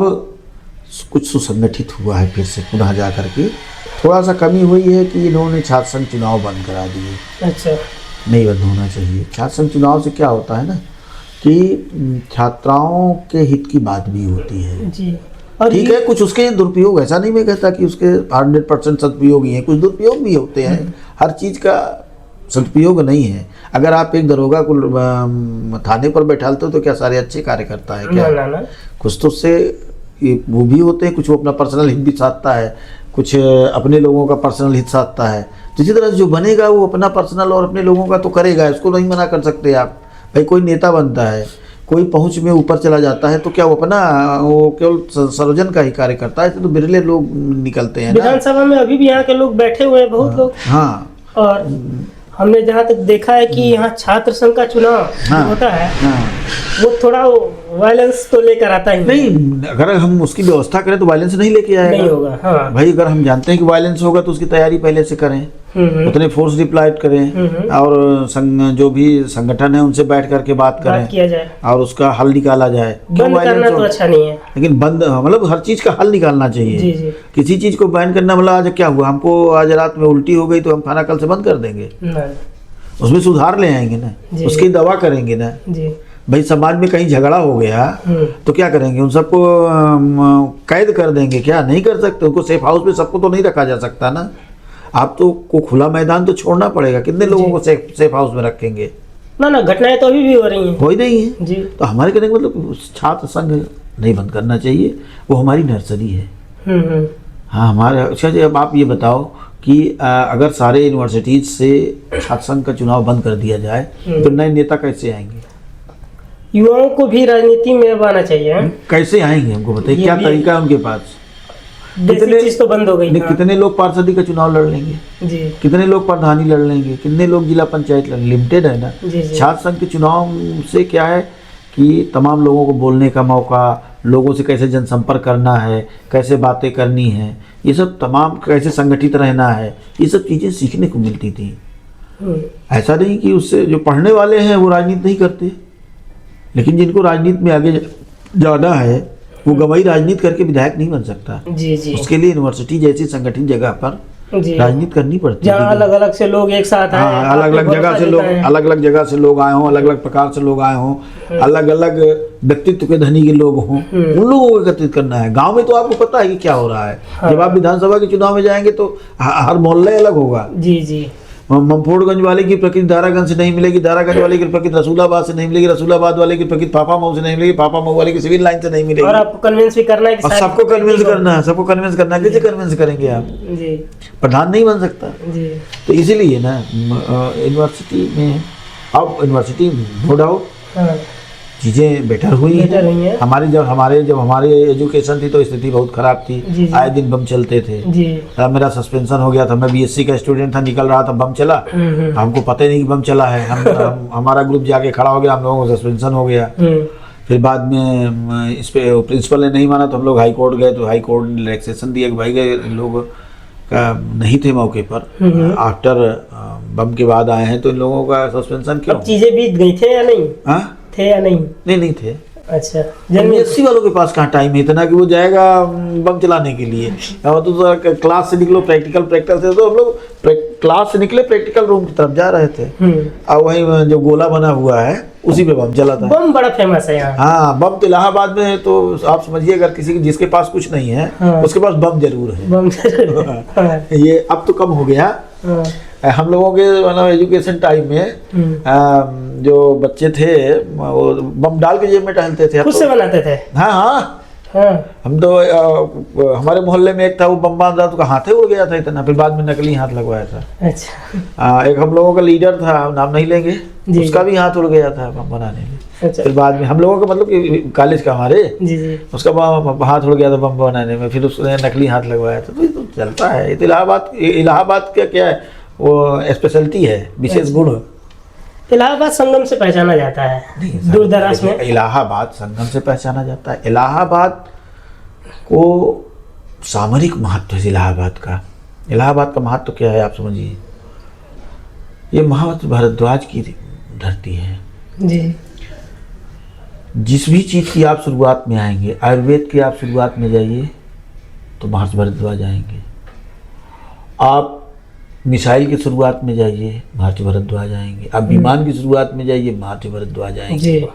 कुछ सुसंगठित हुआ है फिर से पुनः जा करके, थोड़ा सा कमी हुई है कि इन्होंने छात्र संघ चुनाव बंद करा दिए। अच्छा, नहीं बंद होना चाहिए। छात्र संघ चुनाव से क्या होता है ना कि छात्राओं के हित की बात भी होती है जी। और ठीक है, कुछ उसके दुरुपयोग, ऐसा नहीं मैं कहता कि उसके 100% सदुपयोग ही है, कुछ दुरुपयोग भी होते हैं। हर चीज़ का सदुपयोग नहीं है। अगर आप एक दरोगा को थाने पर बैठालते हो तो क्या सारे अच्छे कार्य करता है क्या? ना। कुछ तो उससे वो भी होते हैं, कुछ वो अपना पर्सनल हित भी साधता है, कुछ अपने लोगों का पर्सनल हित साधता है। तो इसी तरह जो बनेगा वो अपना पर्सनल और अपने लोगों का तो करेगा, इसको नहीं मना कर सकते आप। भाई कोई नेता बनता है, कोई पहुंच में ऊपर चला जाता है तो क्या वो अपना वो केवल सर्वजन का ही कार्य करता है? तो बिरले लोग निकलते हैं। विधानसभा में अभी भी यहाँ के लोग बैठे हुए हैं, बहुत लोग। हाँ, और हमने जहाँ तक देखा है कि यहाँ छात्र संघ का चुनाव होता है, वो थोड़ा वायलेंस तो लेकर आता ही नहीं, अगर हम उसकी व्यवस्था करें तो वायलेंस नहीं लेके आएगा। नहीं होगा। हाँ। भाई अगर हम जानते हैं कि वायलेंस होगा तो उसकी तैयारी पहले से करें, उतने फोर्स डिप्लॉयड करें और जो भी संगठन है उनसे बैठ करके बात करें, किया जाए और उसका हल निकाला जाए। बंद करना तो अच्छा नहीं है, लेकिन बंद मतलब हर चीज का हल निकालना चाहिए। जी जी। किसी चीज को बैन करना मतलब आज क्या हुआ, हमको आज रात में उल्टी हो गई तो हम खाना कल से बंद कर देंगे? उसमें सुधार ले आएंगे ना, उसकी दवा करेंगे ना जी। भाई समाज में कहीं झगड़ा हो गया तो क्या करेंगे, उन सबको कैद कर देंगे? क्या नहीं कर सकते? उनको सेफ हाउस में सबको तो नहीं रखा जा सकता ना। आप तो को खुला मैदान तो छोड़ना पड़ेगा। कितने लोगों को सेफ हाउस में रखेंगे? ना घटनाएं तो अभी भी हो रही हैं। हो ही नहीं है जी। तो हमारे कहने का मतलब छात्र संघ नहीं बंद करना चाहिए, वो हमारी नर्सरी है। हाँ हमारे। अच्छा जी, अब आप ये बताओ कि अगर सारे यूनिवर्सिटीज से छात्र संघ का चुनाव बंद कर दिया जाए तो नए नेता कैसे आएंगे? युवाओं को भी राजनीति में आना चाहिए। कैसे आएंगे हमको बताइए, क्या तरीका है उनके पास? कितने चीज तो बंद हो गई। कितने लोग पार्षदी का चुनाव लड़ लेंगे जी, कितने लोग प्रधानी लड़ लेंगे, कितने लोग जिला पंचायत लड़, लिमिटेड है ना। छात्र संघ के चुनाव से क्या है कि तमाम लोगों को बोलने का मौका, लोगों से कैसे जनसंपर्क करना है, कैसे बातें करनी है, ये सब तमाम, कैसे संगठित रहना है, ये सब चीज़ें सीखने को मिलती थी। ऐसा नहीं कि उससे जो पढ़ने वाले हैं वो राजनीति नहीं करते, लेकिन जिनको राजनीति में आगे जाना है वो गवाही राजनीति करके विधायक नहीं बन सकता। जी जी। उसके लिए यूनिवर्सिटी जैसी संगठित जगह पर राजनीति करनी पड़ती है, जहाँ अलग अलग से लोग एक साथ आए। हाँ, अलग अलग जगह से लोग, अलग अलग जगह से लोग आए हों, अलग अलग प्रकार से लोग आए हों, अलग अलग व्यक्तित्व के धनी के लोग हों, उन लोगों को एकत्रित करना है। गांव में तो आपको पता है कि क्या हो रहा है। जब आप विधानसभा के चुनाव में जाएंगे तो हर मोहल्ला अलग होगा। जी जी। ममफोड़गंज वाले की प्रकृति दारागंज से नहीं मिलेगी, दारागंज वाले की प्रकृति रसूलाबाद से नहीं मिलेगी, रसूलाबाद वाले की प्रकृति फाफा से नहीं मिलेगी, फाफा वाले की सिविल लाइन से नहीं मिलेगी। और आपको कन्विंस भी करना है कि सबको कन्विंस करना है, सबको कन्विंस करना है। कैसे कन्विंस करेंगे आप? जी। प्रधान नहीं बन सकता जी। तो इसीलिए ना यूनिवर्सिटी में, अब यूनिवर्सिटी नो डाउट चीज़ें बेटर हुई हैं। हमारे एजुकेशन थी तो स्थिति बहुत ख़राब थी। आए दिन बम चलते थे। मेरा सस्पेंशन हो गया था, मैं बीएससी का स्टूडेंट था, निकल रहा था, बम चला, हमको पता ही नहीं कि बम चला है। हमारा ग्रुप जाके खड़ा हो गया, हम लोगों को सस्पेंशन हो गया। फिर बाद में इस पे प्रिंसिपल ने नहीं माना तो हम लोग हाई कोर्ट गए, तो हाई कोर्ट ने रिलैक्सेशन दिया कि भाई लोग का नहीं थे मौके पर, आफ्टर बम के बाद आए हैं तो इन लोगों का सस्पेंशन क्यों? चीज़ें बीत गई थे या नहीं? हाँ थे या नहीं? नहीं थे। अच्छा, बीएससी वालों के पास कहाँ टाइम है इतना कि वो जाएगा बम चलाने के लिए। तो क्लास से निकलो प्रैक्टिकल से, तो हम लोग क्लास से निकले प्रैक्टिकल रूम की तरफ जा रहे थे और वहीं जो गोला बना हुआ है उसी पे बम चला था। बम बड़ा फेमस है यहाँ। हाँ, बम तो इलाहाबाद में तो आप समझिए, अगर किसी जिसके पास कुछ नहीं है उसके पास बम जरूर है। बम जरूर है। ये अब तो कम हो गया। हम लोगों के मतलब एजुकेशन टाइम में जो बच्चे थे वो बम डाल के जेब में टहलते थे, खुद से बनाते थे। हाँ। हम तो हमारे मोहल्ले में एक था, वो बम बांध रहा तो हाथ उड़ गया था इतना, फिर बाद में नकली हाथ लगवाया था। अच्छा। एक हम लोगों का लीडर था, नाम नहीं लेंगे, उसका भी हाथ उड़ गया था बम बनाने में। अच्छा। फिर बाद में हम लोगों का मतलब कॉलेज का हमारे उसका हाथ उड़ गया था बम बनाने में, फिर उसने नकली हाथ लगवाया था। तो चलता है। तो इलाहाबाद का क्या है, वो स्पेशलिटी है, विशेष गुण। इलाहाबाद संगम से पहचाना जाता है दूर दराज में। इलाहाबाद संगम से पहचाना जाता है। इलाहाबाद को सामरिक महत्व है। इलाहाबाद का महत्व क्या है आप समझिए। ये महर्षि भारद्वाज की धरती है जी। जिस भी चीज़ की आप शुरुआत में आएंगे, आयुर्वेद की आप शुरुआत में जाइए तो महर्षि भारद्वाज आएंगे। आप मिसाइल की शुरुआत में जाइए, महर्षि भारद्वाज आएंगे। आप विमान की शुरुआत में जाइए, महर्षि भारद्वाज आएंगे।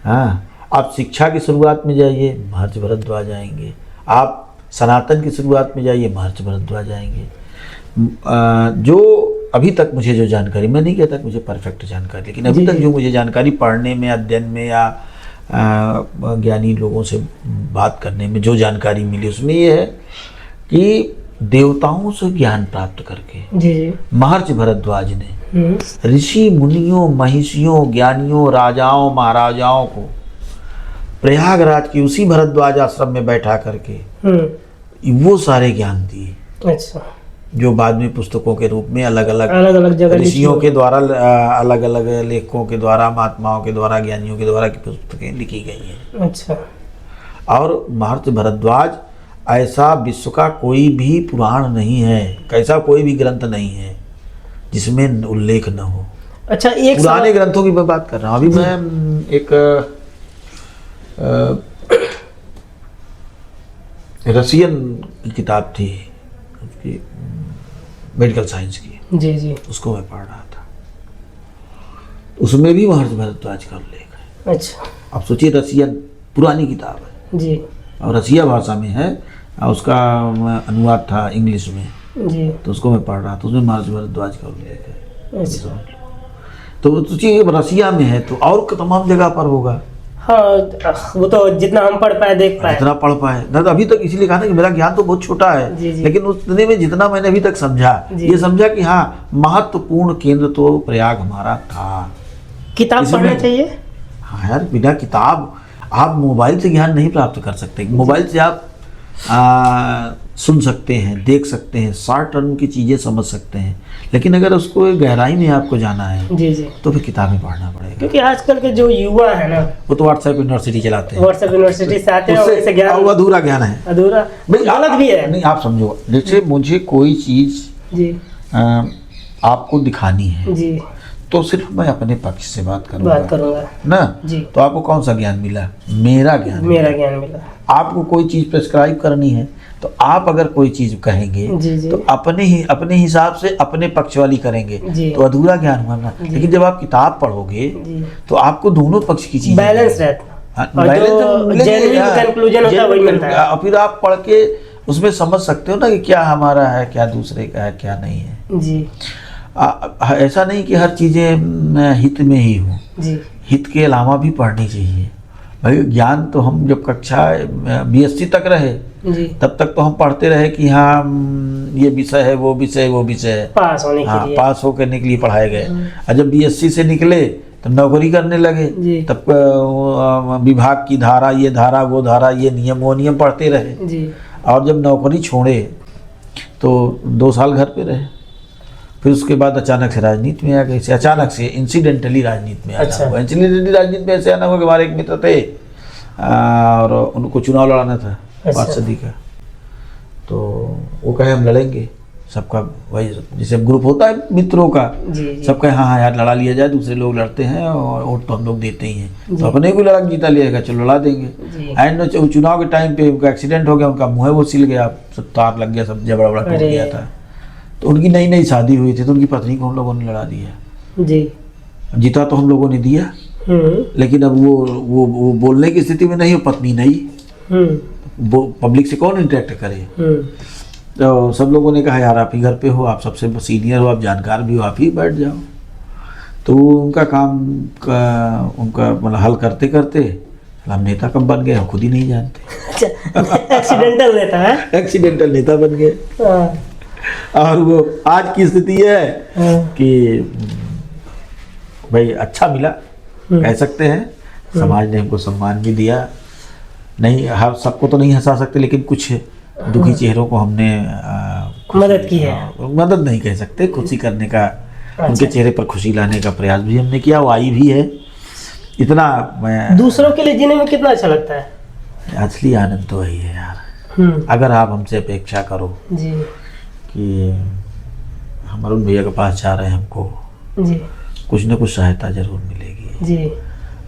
हाँ, आप शिक्षा की शुरुआत में जाइए, महर्षि भारद्वाज आएंगे। आप सनातन की शुरुआत में जाइए, महर्षि भारद्वाज आएंगे। जो अभी तक मुझे जो जानकारी, मैं नहीं कहता कि मुझे परफेक्ट जानकारी, लेकिन अभी तक जो मुझे जानकारी पढ़ने में, अध्ययन में या ज्ञानी लोगों से बात करने में जो जानकारी मिली, उसमें ये है कि देवताओं से ज्ञान प्राप्त करके महर्षि भारद्वाज ने ऋषि मुनियों, महिषियों, ज्ञानियों, राजाओं, महाराजाओं को प्रयागराज की उसी भारद्वाज आश्रम में बैठा करके वो सारे ज्ञान दिए। अच्छा। जो बाद में पुस्तकों के रूप में अलग अलग जगह ऋषियों के द्वारा, अलग अलग लेखकों के द्वारा, महात्माओं के द्वारा, ज्ञानियों के द्वारा की पुस्तकें लिखी गई हैं। अच्छा। और महर्षि भारद्वाज, ऐसा विश्व का कोई भी पुराण नहीं है, ऐसा कोई भी ग्रंथ नहीं है जिसमें उल्लेख न हो। अच्छा, एक पुराने ग्रंथों की मैं बात कर रहा हूँ। अभी मैं एक रसियन की किताब थी उसकी, मेडिकल साइंस की, जी जी, उसको मैं पढ़ रहा था, उसमें भी महर्षि भारद्वाज का उल्लेख है। अच्छा। अब सोचिए, रसियन पुरानी किताब है जी, और रसिया भाषा में है, और उसका अनुवाद था इंग्लिश में, जी, तो उसको मैं पढ़ रहा था, उसमें महर्षि भारद्वाज का उल्लेख है। अच्छा। तो सोचिए रसिया में है तो और तमाम जगह पर होगा। हाँ, वो तो जितना हम पढ़ पाए, देख पाए, जितना पढ़ पाए ना, तो अभी तक इसलिए कहा ना कि मेरा ज्ञान तो बहुत छोटा है, जी, जी। लेकिन उतने में जितना मैंने अभी तक समझा, जी। ये समझा कि हाँ, महत्वपूर्ण केंद्र तो प्रयाग हमारा था। किताब पढ़ना चाहिए। हाँ यार, बिना किताब आप मोबाइल से ज्ञान नहीं प्राप्त कर सकते। मोबाइल से आप सुन सकते हैं, देख सकते हैं, शॉर्ट टर्म की चीज़ें समझ सकते हैं, लेकिन अगर उसको गहराई में आपको जाना है जी जी, तो फिर किताबें पढ़ना पड़ेगा। क्योंकि आजकल के जो युवा है ना, वो तो व्हाट्सएप यूनिवर्सिटी चलाते हैं, व्हाट्सएप यूनिवर्सिटी से आते हैं, उससे उससे ज्ञान वो अधूरा ज्ञान है, अधूरा, गलत भी है। नहीं, आप समझो, जैसे मुझे कोई चीज़ जी, आपको दिखानी है जी, तो सिर्फ मैं अपने पक्ष से बात करूंगा ना जी। तो आपको कौन सा ज्ञान मिला? मेरा ज्ञान मिला। आपको कोई चीज़ प्रेस्क्राइब करनी है तो आप अगर कोई चीज़ कहेंगे जी, जी, तो अपने हिसाब से अपने पक्ष वाली करेंगे, जी, तो अधूरा ज्ञान हुआ ना। लेकिन जब आप किताब पढ़ोगे जी, तो आपको दोनों पक्ष की चीज़ बैलेंस रहता है, और जो जेन्युइन कंक्लूजन होता है वही मिलता है। और फिर आप पढ़ के उसमें समझ सकते हो ना कि क्या हमारा है, क्या दूसरे का है, क्या नहीं है जी। ऐसा नहीं कि हर चीज़ें हित में ही हो, जी, हित के अलावा भी पढ़नी चाहिए। भाई ज्ञान तो हम जब कक्षा BSc तक रहे जी, तब तक तो हम पढ़ते रहे कि हाँ ये विषय है, वो विषय है, पास होने के लिए, पास होने के लिए पढ़ाए गए। और जब BSc से निकले तब नौकरी करने लगे, तब विभाग की धारा, ये धारा, वो धारा, ये नियम, वो नियम पढ़ते रहे जी। और जब नौकरी छोड़े तो 2 साल घर पे रहे। फिर उसके बाद अचानक से राजनीति में आ गए, अचानक से इंसिडेंटली राजनीति में आना हुआ। इंसिडेंटली राजनीति में ऐसे आना हुआ कि हमारे एक मित्र थे और उनको चुनाव लड़ाना था पार्षदी का, तो वो कहे हम लड़ेंगे। सबका वही जैसे ग्रुप होता है मित्रों का, सब कहे हाँ यार लड़ा लिया जाए, दूसरे लोग लड़ते हैं और वोट तो हम लोग देते ही हैं, तो अपने को लड़ा जीता लिएगा, चलो लड़ा देंगे। एंड चुनाव के टाइम पे उनका एक्सीडेंट हो गया, उनका मुँह वो सिल गया, सब तार लग गया, सब जबड़ा बड़ा टूट गया था। तो उनकी नई शादी हुई थी, तो उनकी पत्नी को हम लोगों ने लड़ा दिया जी। जीता तो हम लोगों ने दिया, लेकिन अब वो बोलने की स्थिति में नहीं हो, पत्नी नहीं, वो पब्लिक से कौन इंटरेक्ट करे। तो सब लोगों ने कहा यार आप ही घर पे हो, आप सबसे सीनियर हो, आप जानकार भी हो, आप ही बैठ जाओ। तो उनका काम उनका मतलब हल करते करते हम नेता कब बन गए हम खुद ही नहीं जानते। एक्सीडेंटल नेता है, एक्सीडेंटल नेता बन गए। और वो आज की स्थिति है कि भाई अच्छा मिला, कह सकते हैं, समाज ने हमको सम्मान भी दिया। नहीं हर सबको तो नहीं हंसा सकते, लेकिन कुछ दुखी चेहरों को हमने मदद की है। मदद नहीं कह सकते, खुशी करने का, उनके चेहरे पर खुशी लाने का प्रयास भी हमने किया, वो आई भी है। इतना मैं दूसरों के लिए जीने में कितना अच्छा लगता है, असली आनंद तो वही है यार। अगर आप हमसे अपेक्षा करो जी कि हम अरुण भैया के पास जा रहे हैं, हमको जी कुछ न कुछ सहायता जरूर मिलेगी जी,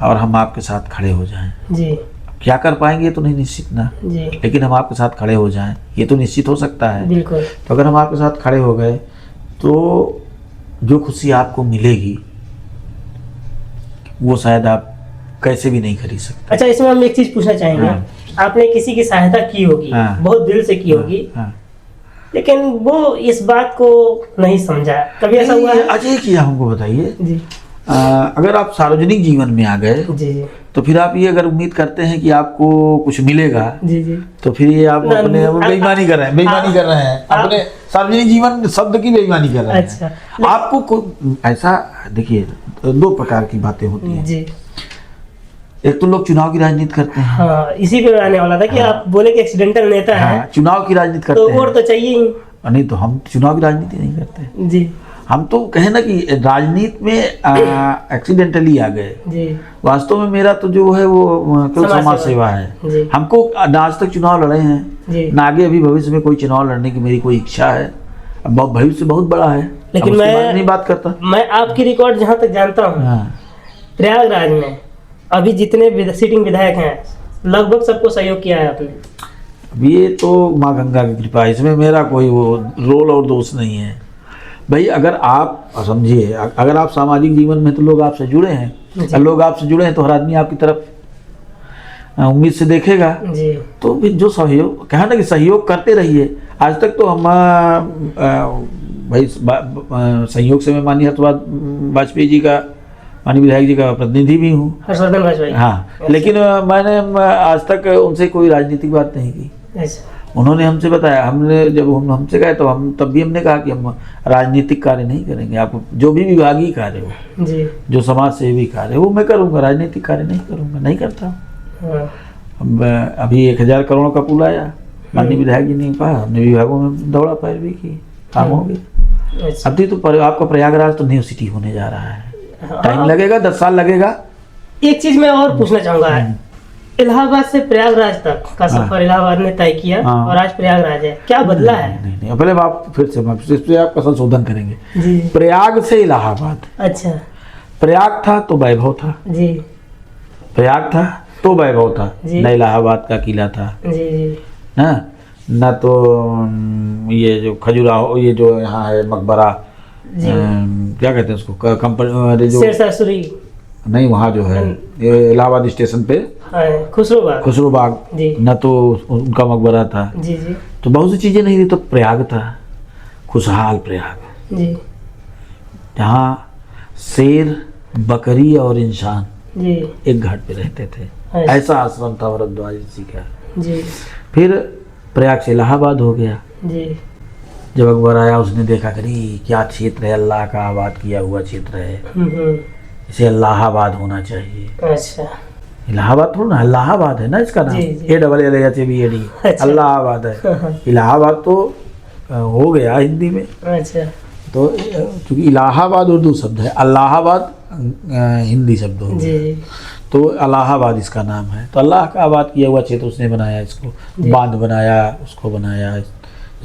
और हम आपके साथ खड़े हो जाएं जी। क्या कर पाएंगे ये तो नहीं निश्चित ना जी, लेकिन हम आपके साथ खड़े हो जाएं ये तो निश्चित हो सकता है बिल्कुल। तो अगर हम आपके साथ खड़े हो गए तो जो खुशी आपको मिलेगी वो शायद आप कैसे भी नहीं खरीद सकते। अच्छा, इसमें हम एक चीज पूछना चाहेंगे, आपने किसी की सहायता की होगी, बहुत दिल से की होगी, लेकिन वो इस बात को नहीं समझा, कभी ऐसा हुआ है? अच्छा किया हमको बताइए जी। अगर आप सार्वजनिक जीवन में आ गए जी, तो फिर आप ये अगर उम्मीद करते हैं कि आपको कुछ मिलेगा जी जी, तो फिर ये आप अपने बेईमानी कर रहे हैं, अपने सार्वजनिक जीवन शब्द की बेईमानी कर रहे हैं। अच्छा, आपको ऐसा देखिए 2 प्रकार की बातें होती हैं जी। एक तो लोग चुनाव की राजनीति करते हैं, इसी पे आने वाला था कि आप बोले कि एक्सीडेंटल नेता है, चुनाव की राजनीति करते हैं, तो वोट तो चाहिए ही, नहीं तो हम चुनाव की राजनीति नहीं करते जी हम तो कहें ना कि राजनीति में एक्सीडेंटली आ गए जी वास्तव में मेरा तो जो है वो केवल समाज सेवा है जी हमको आज तक चुनाव लड़े हैं जी ना आगे अभी भविष्य में कोई चुनाव लड़ने की मेरी कोई इच्छा है अब भविष्य बहुत बड़ा है लेकिन अब उसके मैं बारे में नहीं बात करता मैं आपकी रिकॉर्ड जहाँ तक जानता हूँ हाँ प्रयागराज में अभी जितने सिटिंग विधायक हैं लगभग सबको सहयोग किया है आपने। अब ये तो माँ गंगा की कृपा है इसमें मेरा कोई वो रोल और दोष नहीं है भाई अगर आप समझिए अगर आप सामाजिक जीवन में तो लोग आपसे जुड़े हैं और लोग आपसे जुड़े हैं तो हर आदमी आपकी तरफ उम्मीद से देखेगा जी तो फिर जो सहयोग कहा ना कि सहयोग करते रहिए आज तक तो हम भाई संयोग से मैं माननीय हर्षवर्धन वाजपेयी जी का माननीय विधायक जी का प्रतिनिधि भी हूँ हर्षवर्धन वाजपेयी हाँ लेकिन मैंने आज तक उनसे कोई राजनीतिक बात नहीं की अच्छा उन्होंने हमसे बताया हमने जब हम हमसे कहे तो हम तब भी हमने कहा कि हम राजनीतिक कार्य नहीं करेंगे आप जो भी विभागीय कार्य हो जी जो समाज सेवी कार्य वो मैं करूँगा राजनीतिक कार्य नहीं करूँगा नहीं करता हाँ अब अभी 1000 करोड़ का पुल आया माननीय विधायक जी ने कहा हमने विभागों में दौड़ा पैरवी की काम हो गया अच्छा अभी तो आपका प्रयागराज तो न्यू सिटी होने जा रहा है टाइम हाँ। लगेगा 10 साल लगेगा एक चीज मैं और पूछना चाहूंगा इलाहाबाद से प्रयागराज तक का सफर इलाहाबाद ने तय किया हाँ। और आज प्रयागराज है क्या बदला है नहीं पहले आप फिर से इस पे आपका संशोधन करेंगे जी प्रयाग से इलाहाबाद अच्छा प्रयाग था तो वैभव था जी प्रयाग था तो वैभव था जी। न इलाहाबाद का किला था जी जी ना न तो ये जो खजुराहो ये जो यहाँ है मकबरा जी क्या कहते हैं उसको कंपनी जो शेरशाह सूरी नहीं वहाँ जो है ये इलाहाबाद स्टेशन पे खुसरोबाग खुसरो बाग जी न तो उनका मकबरा था जी जी तो बहुत सी चीज़ें नहीं थी तो प्रयाग था खुशहाल प्रयाग जी जहाँ शेर बकरी और इंसान जी एक घाट पे रहते थे अच्छा। ऐसा आश्रम था भरद्वाज जी का जी फिर प्रयाग से इलाहाबाद हो गया जी जब अकबर आया उसने देखा करी क्या क्षेत्र है अल्लाह का आबाद किया हुआ क्षेत्र है हम्म। इसे इलाहाबाद होना चाहिए अच्छा इलाहाबाद थोड़ा ना इलाहाबाद है ना इसका नाम जी, जी। ALLAHABAD अच्छा। इलाहाबाद है इलाहाबाद तो हो गया हिंदी में अच्छा तो क्योंकि इलाहाबाद उर्दू शब्द है इलाहाबाद हिंदी शब्द हो जी जी तो इलाहाबाद इसका नाम है तो अल्लाह का आबाद किया हुआ क्षेत्र उसने बनाया इसको बांध बनाया उसको बनाया इस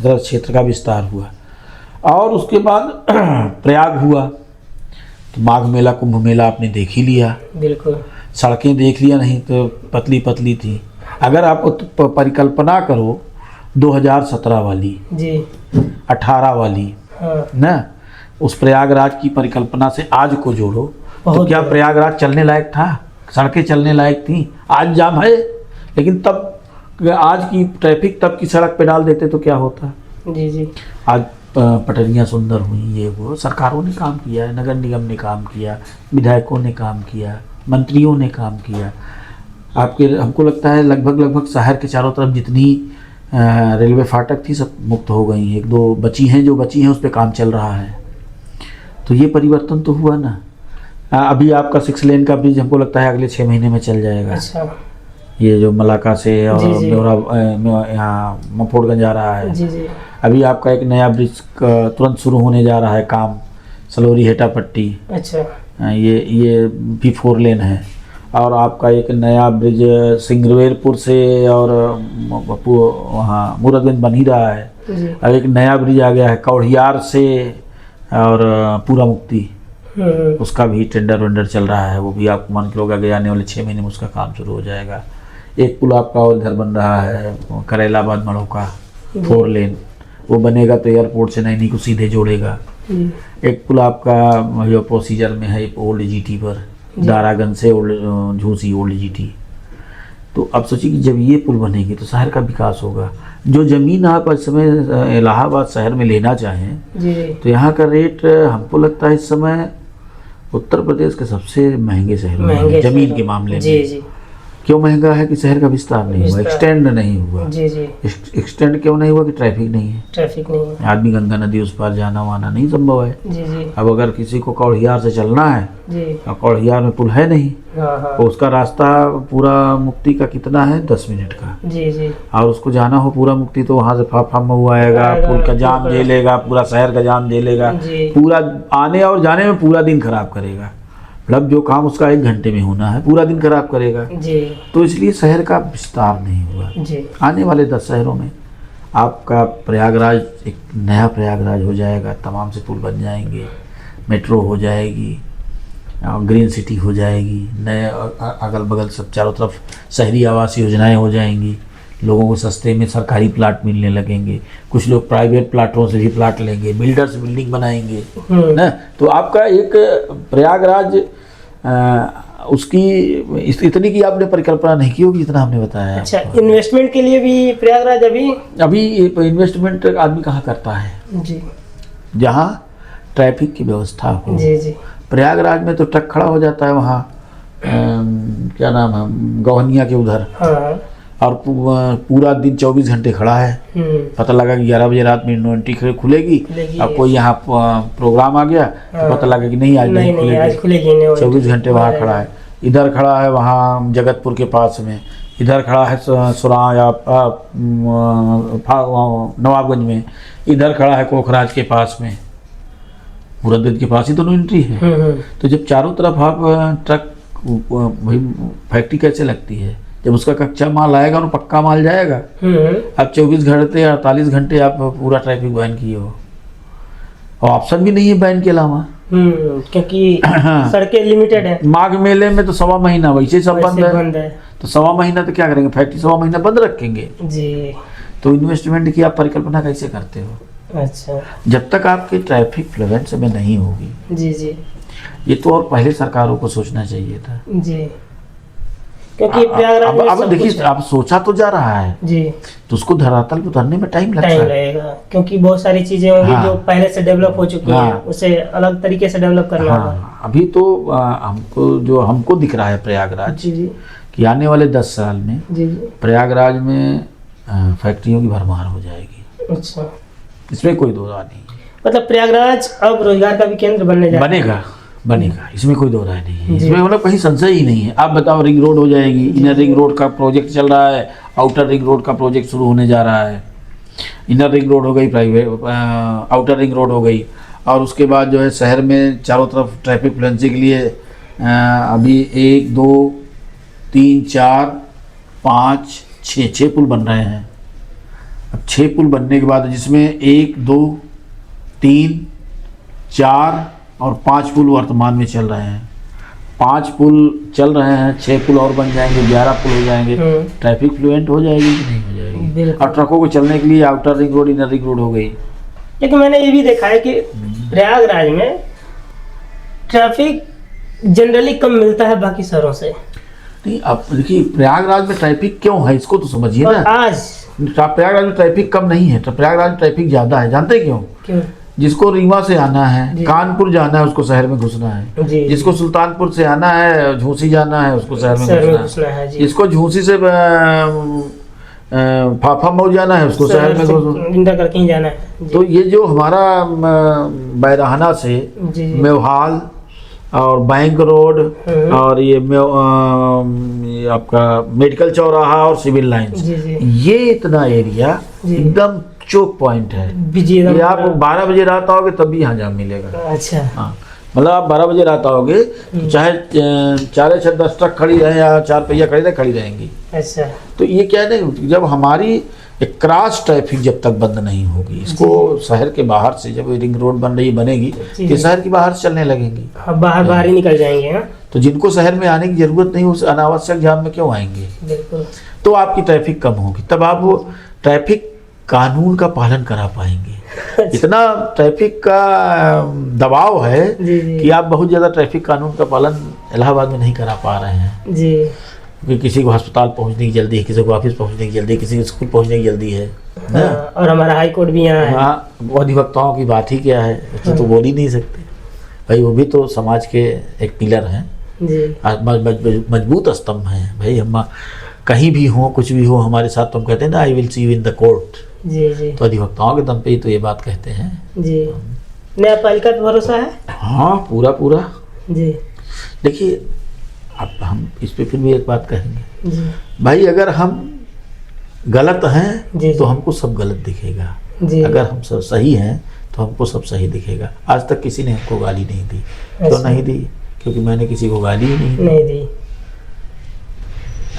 तरह क्षेत्र का विस्तार हुआ और उसके बाद प्रयाग हुआ तो माघ मेला कुंभ मेला आपने देख ही लिया बिल्कुल सड़कें देख लिया नहीं तो पतली पतली थी अगर आप परिकल्पना करो 2017 वाली जी 18 वाली हाँ ना उस प्रयागराज की परिकल्पना से आज को जोड़ो तो बहुत क्या प्रयागराज चलने लायक था सड़कें चलने लायक थी आज जाम है लेकिन तब आज की ट्रैफिक तब की सड़क पे डाल देते तो क्या होता जी जी आज पटरियाँ सुंदर हुई ये वो सरकारों ने काम किया है नगर निगम ने काम किया विधायकों ने काम किया मंत्रियों ने काम किया आपके हमको लगता है लगभग शहर के चारों तरफ जितनी रेलवे फाटक थी सब मुक्त हो गई एक दो बची हैं जो बची हैं उस पर काम चल रहा है तो ये परिवर्तन तो हुआ ना अभी आपका 6 लेन का ब्रिज हमको लगता है अगले 6 महीने में चल जाएगा अच्छा ये जो मलाका से और जी, जी। म्योरा यहाँ मफोड़गंज आ रहा है जी जी अभी आपका एक नया ब्रिज तुरंत शुरू होने जा रहा है काम सलोरी हेटा पट्टी अच्छा ये भी 4 लेन है और आपका एक नया ब्रिज सिंगरवेलपुर से और वहाँ मूरतगंज बन ही रहा है जी अब एक नया ब्रिज आ गया है कौड़ियार से और पूरा मुक्ति उसका भी टेंडर वेंडर चल रहा है वो भी आपको मान के लोग आगे आने वाले 6 महीने में उसका काम शुरू हो जाएगा एक पुल आपका और इधर बन रहा है करेलाबाद मड़ो का 4 लेन वो बनेगा तो एयरपोर्ट से नैनी को सीधे जोड़ेगा एक पुल आपका जो प्रोसीजर में है ओल्ड GT पर दारागंज से ओल्ड झूसी ओल्ड GT तो अब सोचिए कि जब ये पुल बनेगी तो शहर का विकास होगा जो ज़मीन आप इस समय इलाहाबाद शहर में लेना चाहें जी तो यहाँ का रेट हमको लगता है इस समय उत्तर प्रदेश के सबसे महंगे शहरों में ज़मीन के मामले में जी जी क्यों महंगा है कि शहर का विस्तार नहीं हुआ, एक्सटेंड नहीं हुआ। जी जी। एक्सटेंड क्यों नहीं हुआ कि ट्रैफिक नहीं है, ट्रैफिक नहीं है। आदमी गंगा नदी उस पार जाना वाना नहीं संभव है। जी जी। अब अगर किसी को कौड़ियार से चलना है जी। और कौड़ियार में पुल है नहीं, हाँ हाँ। तो उसका रास्ता पूरा मुक्ति का कितना है, 10 मिनट का। जी जी। और उसको जाना हो पूरा मुक्ति तो वहाँ से फाफा मऊ आएगा, पुल का जाम झेलेगा, पूरा शहर का जाम झेलेगा, पूरा आने और जाने में पूरा दिन खराब करेगा। मतलब जो काम उसका 1 घंटे में होना है पूरा दिन खराब करेगा। जी। तो इसलिए शहर का विस्तार नहीं हुआ। जी। आने वाले 10 शहरों में आपका प्रयागराज एक नया प्रयागराज हो जाएगा, तमाम से पुल बन जाएंगे, मेट्रो हो जाएगी, ग्रीन सिटी हो जाएगी, नए अगल बगल सब चारों तरफ शहरी आवास योजनाएं हो जाएंगी, लोगों को सस्ते में सरकारी प्लाट मिलने लगेंगे, कुछ लोग प्राइवेट प्लाटों से भी प्लाट लेंगे, बिल्डर्स बिल्डिंग बनाएंगे ना। तो आपका एक प्रयागराज उसकी इतनी की आपने परिकल्पना नहीं की होगी जितना हमने बताया। अच्छा, इन्वेस्टमेंट के लिए भी प्रयागराज अभी इन्वेस्टमेंट आदमी कहाँ करता है जी, जहाँ ट्रैफिक की व्यवस्था हो। जी जी। प्रयागराज में तो ट्रक खड़ा हो जाता है वहाँ क्या नाम है, गौहनिया के उधर। हाँ। और पूरा दिन 24 घंटे खड़ा है। पता लगा कि 11 बजे रात में एंट्री खुलेगी, अब कोई यहाँ प्रोग्राम आ गया तो पता लगा कि नहीं आज नहीं खुलेगी, 24 घंटे वहाँ खड़ा है। इधर खड़ा है वहाँ जगतपुर के पास में, इधर खड़ा है सुरा या नवाबगंज में, इधर खड़ा है कोखराज के पास में, मुरद्दत के पास ही दोनों एंट्री है। तो जब चारों तरफ आप ट्रक, भाई फैक्ट्री कैसे लगती है, जब उसका कच्चा माल आएगा और पक्का माल जाएगा। अब 24 घंटे 48 घंटे आप पूरा ट्रैफिक बैन किए हो, और ऑप्शन भी नहीं है बैन के अलावा, क्योंकि सड़कें लिमिटेड है। माघ मेले में तो 1.25 महीना वैसे सब बंद है, तो 1.25 महीना तो क्या करेंगे, फैक्ट्री 1.25 महीना बंद रखेंगे जी। तो इन्वेस्टमेंट की आप परिकल्पना कैसे करते हो? अच्छा, जब तक आपकी ट्रैफिक फ्लुएंस में नहीं होगी। जी जी। ये तो और पहले सरकारों को सोचना चाहिए था जी, क्योंकि प्रयागराज में अब देखिए, अब सोचा तो जा रहा है जी, तो उसको धरातल पे उतरने में टाइम लगेगा, क्योंकि बहुत सारी चीजें होंगी जो पहले से डेवलप हो चुकी हैं, उसे अलग तरीके से डेवलप करना होगा। अभी तो हमको दिख रहा है प्रयागराज जी जी, कि आने वाले 10 साल में जी प्रयागराज में फैक्ट्रियों की भरमार हो जाएगी। अच्छा, इसमें कोई दो राय नहीं। मतलब प्रयागराज अब रोजगार का भी केंद्र बनने जा बनेगा, इसमें कोई दो राय नहीं है, इसमें मतलब कहीं संशय ही नहीं है। आप बताओ, रिंग रोड हो जाएगी, इनर रिंग रोड का प्रोजेक्ट चल रहा है, आउटर रिंग रोड का प्रोजेक्ट शुरू होने जा रहा है। इनर रिंग रोड हो गई, प्राइवेट आउटर रिंग रोड हो गई, और उसके बाद जो है शहर में चारों तरफ ट्रैफिक फ्लुएंसी के लिए अभी 1 2 3 4 5 6 पुल बन रहे हैं। अब 6 पुल बनने के बाद जिसमें 1 2 3 4 और 5 पुल वर्तमान में चल रहे हैं। 5 पुल चल रहे हैं, 6 पुल और बन जाएंगे, 11 पुल हो जाएंगे। ट्रैफिक फ्लुएंट हो जाएगी कि नहीं हो जाएगी? और ट्रकों को चलने के लिए outer ring road, inner ring road हो गई। लेकिन मैंने ये भी देखा है कि प्रयागराज में ट्रैफिक जनरली कम मिलता है बाकी शहरों से। नहीं, अब देखिए प्रयागराज में ट्रैफिक क्यों है इसको तो समझिए ना। आज प्रयागराज में ट्रैफिक कम नहीं है, तो प्रयागराज में ट्रैफिक ज्यादा है। जानते क्यों? जिसको रीवा से आना है, कानपुर जाना है, उसको शहर में घुसना है। जिसको सुल्तानपुर से आना है, झूसी जाना है, उसको शहर में घुसना है। जिसको झूसी से फाफा मऊ जाना है, उसको शहर में घुसना जाना है। तो ये जो हमारा बैराहना से मेवहाल और बैंक रोड और ये आपका मेडिकल चौराहा और सिविल लाइंस, ये इतना एरिया एकदम चौक पॉइंट है। ये आप 12 बजे रात आओगे तब भी यहाँ जाम मिलेगा। अच्छा, हाँ, मतलब आप 12 बजे रात आओगे तो चाहे 4 6 10 ट्रक खड़ी रहे या 4 पहिया खड़ी रहेंगी। अच्छा, तो ये क्या है, जब हमारी क्रॉस ट्रैफिक जब तक बंद नहीं होगी, इसको शहर के बाहर से जब रिंग रोड बनेगी तो शहर के बाहर से चलने लगेंगी, बाहर ही निकल जाएंगे। हाँ? तो जिनको शहर में आने की जरूरत नहीं, उस अनावश्यक जाम में क्यों आएंगे? बिल्कुल। तो आपकी ट्रैफिक कम होगी, तब आप वो ट्रैफिक कानून का पालन करा पाएंगे। इतना ट्रैफिक का दबाव है कि आप बहुत ज्यादा ट्रैफिक कानून का पालन इलाहाबाद में नहीं करा पा रहे हैं जी। कि किसी को अस्पताल पहुंचने की जल्दी है, किसी को ऑफिस पहुंचने की जल्दी है, किसी को स्कूल पहुंचने की जल्दी है। और हमारा हाई कोर्ट भी यहाँ है। हाँ, वो अधिवक्ताओं की बात ही क्या है, तो बोल ही नहीं सकते भाई। वो भी तो समाज के एक पिलर हैं। जी मजबूत स्तंभ हैं भाई। हम कहीं भी हो, कुछ भी हो हमारे साथ, तो हम कहते हैं ना, I will see you in the court. जी जी तो अधिवक्ताओं के दम पे ही तो ये बात कहते हैं। जी। न्यायपालिका पे भरोसा है? हाँ, पूरा पूरा। जी। देखिए, अब हम इस पे फिर भी एक बात कहेंगे जी भाई, अगर हम गलत हैं जी तो हमको सब गलत दिखेगा, जी। अगर हम सब सही हैं तो हमको सब सही दिखेगा। आज तक किसी ने हमको गाली नहीं दी। क्यों अच्छा। नहीं दी? क्योंकि मैंने किसी को गाली ही नहीं नहीं दी।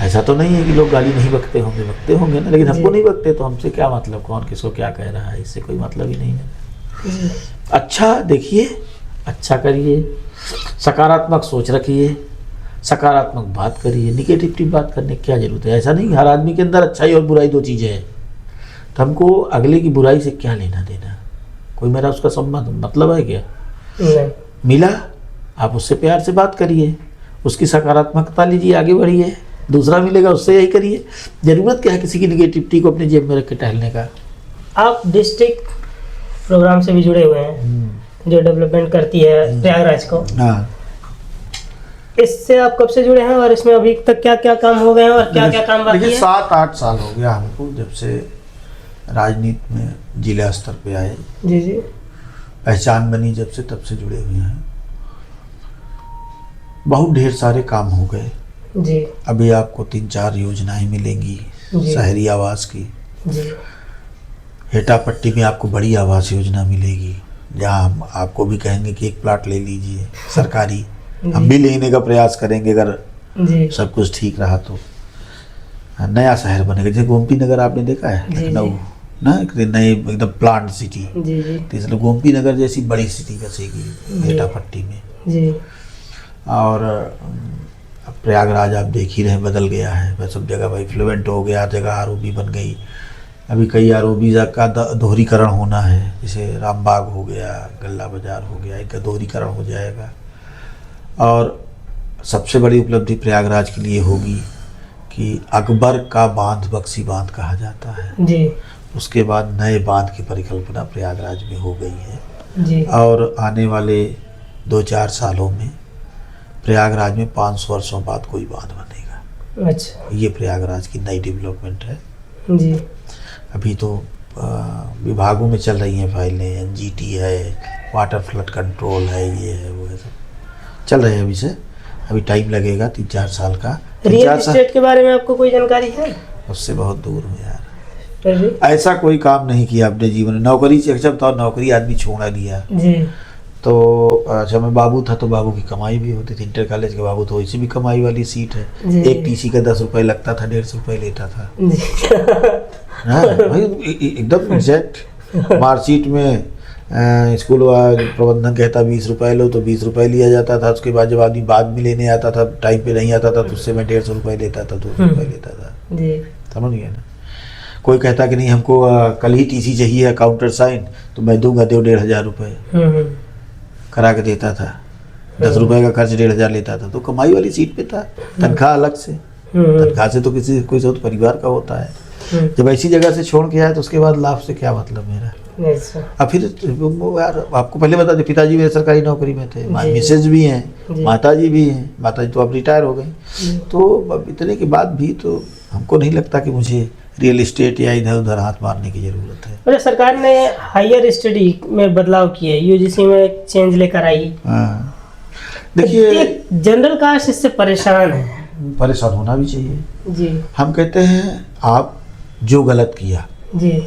ऐसा तो नहीं है कि लोग गाली नहीं बकते होंगे, बकते होंगे ना, लेकिन हमको जी। नहीं बकते तो हमसे क्या मतलब, कौन किसको क्या कह रहा है, इससे कोई मतलब ही नहीं है। जी अच्छा देखिए, अच्छा करिए, सकारात्मक सोच रखिए, सकारात्मक बात करिए। निगेटिव बात करने की क्या जरूरत है? ऐसा नहीं कि हर आदमी के अंदर अच्छाई और बुराई दो चीज़ें हैं, तो हमको अगले की बुराई से क्या लेना देना? कोई मेरा उसका संबंध मतलब है क्या? नहीं। मिला, आप उससे प्यार से बात करिए, उसकी सकारात्मकता लीजिए, आगे बढ़िए। दूसरा मिलेगा, उससे यही करिए। ज़रूरत क्या है किसी की निगेटिविटी को अपने जेब में रख के टहलने का? आप डिस्ट्रिक्ट प्रोग्राम से भी जुड़े हुए हैं, जो डेवलपमेंट करती है प्रयागराज को। हाँ, इससे आप कब से जुड़े हैं और इसमें अभी तक क्या क्या काम हो गए हैं और क्या क्या काम बाकी देखिए, है? 7-8 साल हो गया हमको जब से राजनीति में जिला स्तर पे आए, जी जी पहचान बनी जब से, तब से जुड़े हुए हैं। बहुत ढेर सारे काम हो गए। जी अभी आपको 3-4 योजनाएं मिलेंगी जी। शहरी आवास की। जी हेटा पट्टी में आपको बड़ी आवास योजना मिलेगी, जहाँ हम आपको भी कहेंगे कि एक प्लाट ले लीजिए सरकारी। हम भी लेने का प्रयास करेंगे अगर जी सब कुछ ठीक रहा तो। नया शहर बनेगा, जैसे गोमती नगर आपने देखा है जी, लखनऊ ना, एक नए एकदम प्लांट सिटी। जी जी तो इसलिए गोमती नगर जैसी बड़ी सिटी बसेगी हेटा पट्टी में। जी और अब प्रयागराज आप देख ही रहे, बदल गया है वह सब जगह, भाई फ्लुएंट हो गया, जगह आरओबी बन गई। अभी कई आरओबी का दोहरीकरण होना है, जैसे रामबाग हो गया, गल्ला बाजार हो गया, इनका दोहरीकरण हो जाएगा। और सबसे बड़ी उपलब्धि प्रयागराज के लिए होगी कि अकबर का बांध बक्सी बांध कहा जाता है। जी उसके बाद नए बांध की परिकल्पना प्रयागराज में हो गई है। जी और आने वाले 2-4 सालों में प्रयागराज में 500 वर्षों बाद कोई बांध बनेगा। अच्छा ये प्रयागराज की नई डेवलपमेंट है। जी अभी तो विभागों में चल रही हैं फाइलें, एनजीटी है, वाटर फ्लड कंट्रोल है, ये है वो है, सब चल रहे हैं अभी से। अभी टाइम लगेगा 3-4 साल का। रियल एस्टेट के बारे में आपको कोई जानकारी है? उससे बहुत दूर हूँ यार। फिर भी? ऐसा कोई काम नहीं किया अपने जीवन में। नौकरी से अच्छा बताओ, नौकरी आदमी छोड़ा लिया जी तो अच्छा, मैं बाबू था तो बाबू की कमाई भी होती थी, इंटर कॉलेज के बाबू, तो इसी भी कमाई वाली सीट है। जी। एक टीसी का 10 रुपये लगता था, 150 रुपये लेता था। जी हाँ भाई, एकदम एग्जैक्ट। मार्कशीट में स्कूल प्रबंधन कहता 20 रुपये लो तो 20 रुपये लिया जाता था। उसके बाद जब आदमी बाद में लेने आता था, टाइम पे नहीं आता था, तो उससे मैं 150 रुपये लेता था, 200 रुपये लेता था। जी समझ गया ना? कोई कहता कि नहीं हमको कल ही टीसी चाहिए काउंटर साइन, तो मैं दूंगा, दो 1,500 रुपये करा के देता था। 10 रुपये का खर्च 1,500 लेता था, तो कमाई वाली सीट पे था। तनख्वाह अलग से, तनख्वाह से तो किसी कोई तो परिवार का होता है। जब ऐसी जगह से छोड़ के आया तो उसके बाद लाभ से क्या मतलब मेरा? अब फिर यार आपको पहले बता दें, पिताजी मेरे सरकारी नौकरी में थे, मिसेज भी हैं, माताजी भी हैं। माताजी तो अब रिटायर हो गई। तो अब इतने के बाद भी तो हमको नहीं लगता कि मुझे रियल एस्टेट या इधर उधर हाथ मारने की जरूरत है। मतलब सरकार ने हायर स्टडी में बदलाव किए, यूजीसी में चेंज लेकर आई। हाँ, देखिए, जनरल कास्ट इससे परेशान है। परेशान होना भी चाहिए। जी हम कहते हैं आप जो गलत किया, जी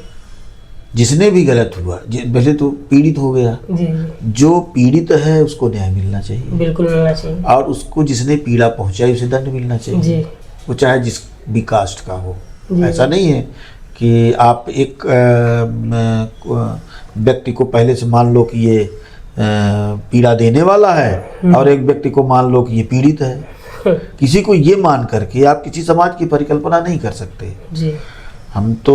जिसने भी गलत हुआ, पहले तो पीड़ित हो गया, जी जो पीड़ित है उसको न्याय मिलना चाहिए, बिल्कुल मिलना चाहिए। और उसको जिसने पीड़ा पहुंचाई उसे दंड मिलना चाहिए। जी वो चाहे जिस भी कास्ट का हो। जी। ऐसा नहीं है कि आप एक व्यक्ति को पहले से मान लो कि ये पीड़ा देने वाला है और एक व्यक्ति को मान लो कि ये पीड़ित है। किसी को ये मान करके आप किसी समाज की परिकल्पना नहीं कर सकते। जी हम तो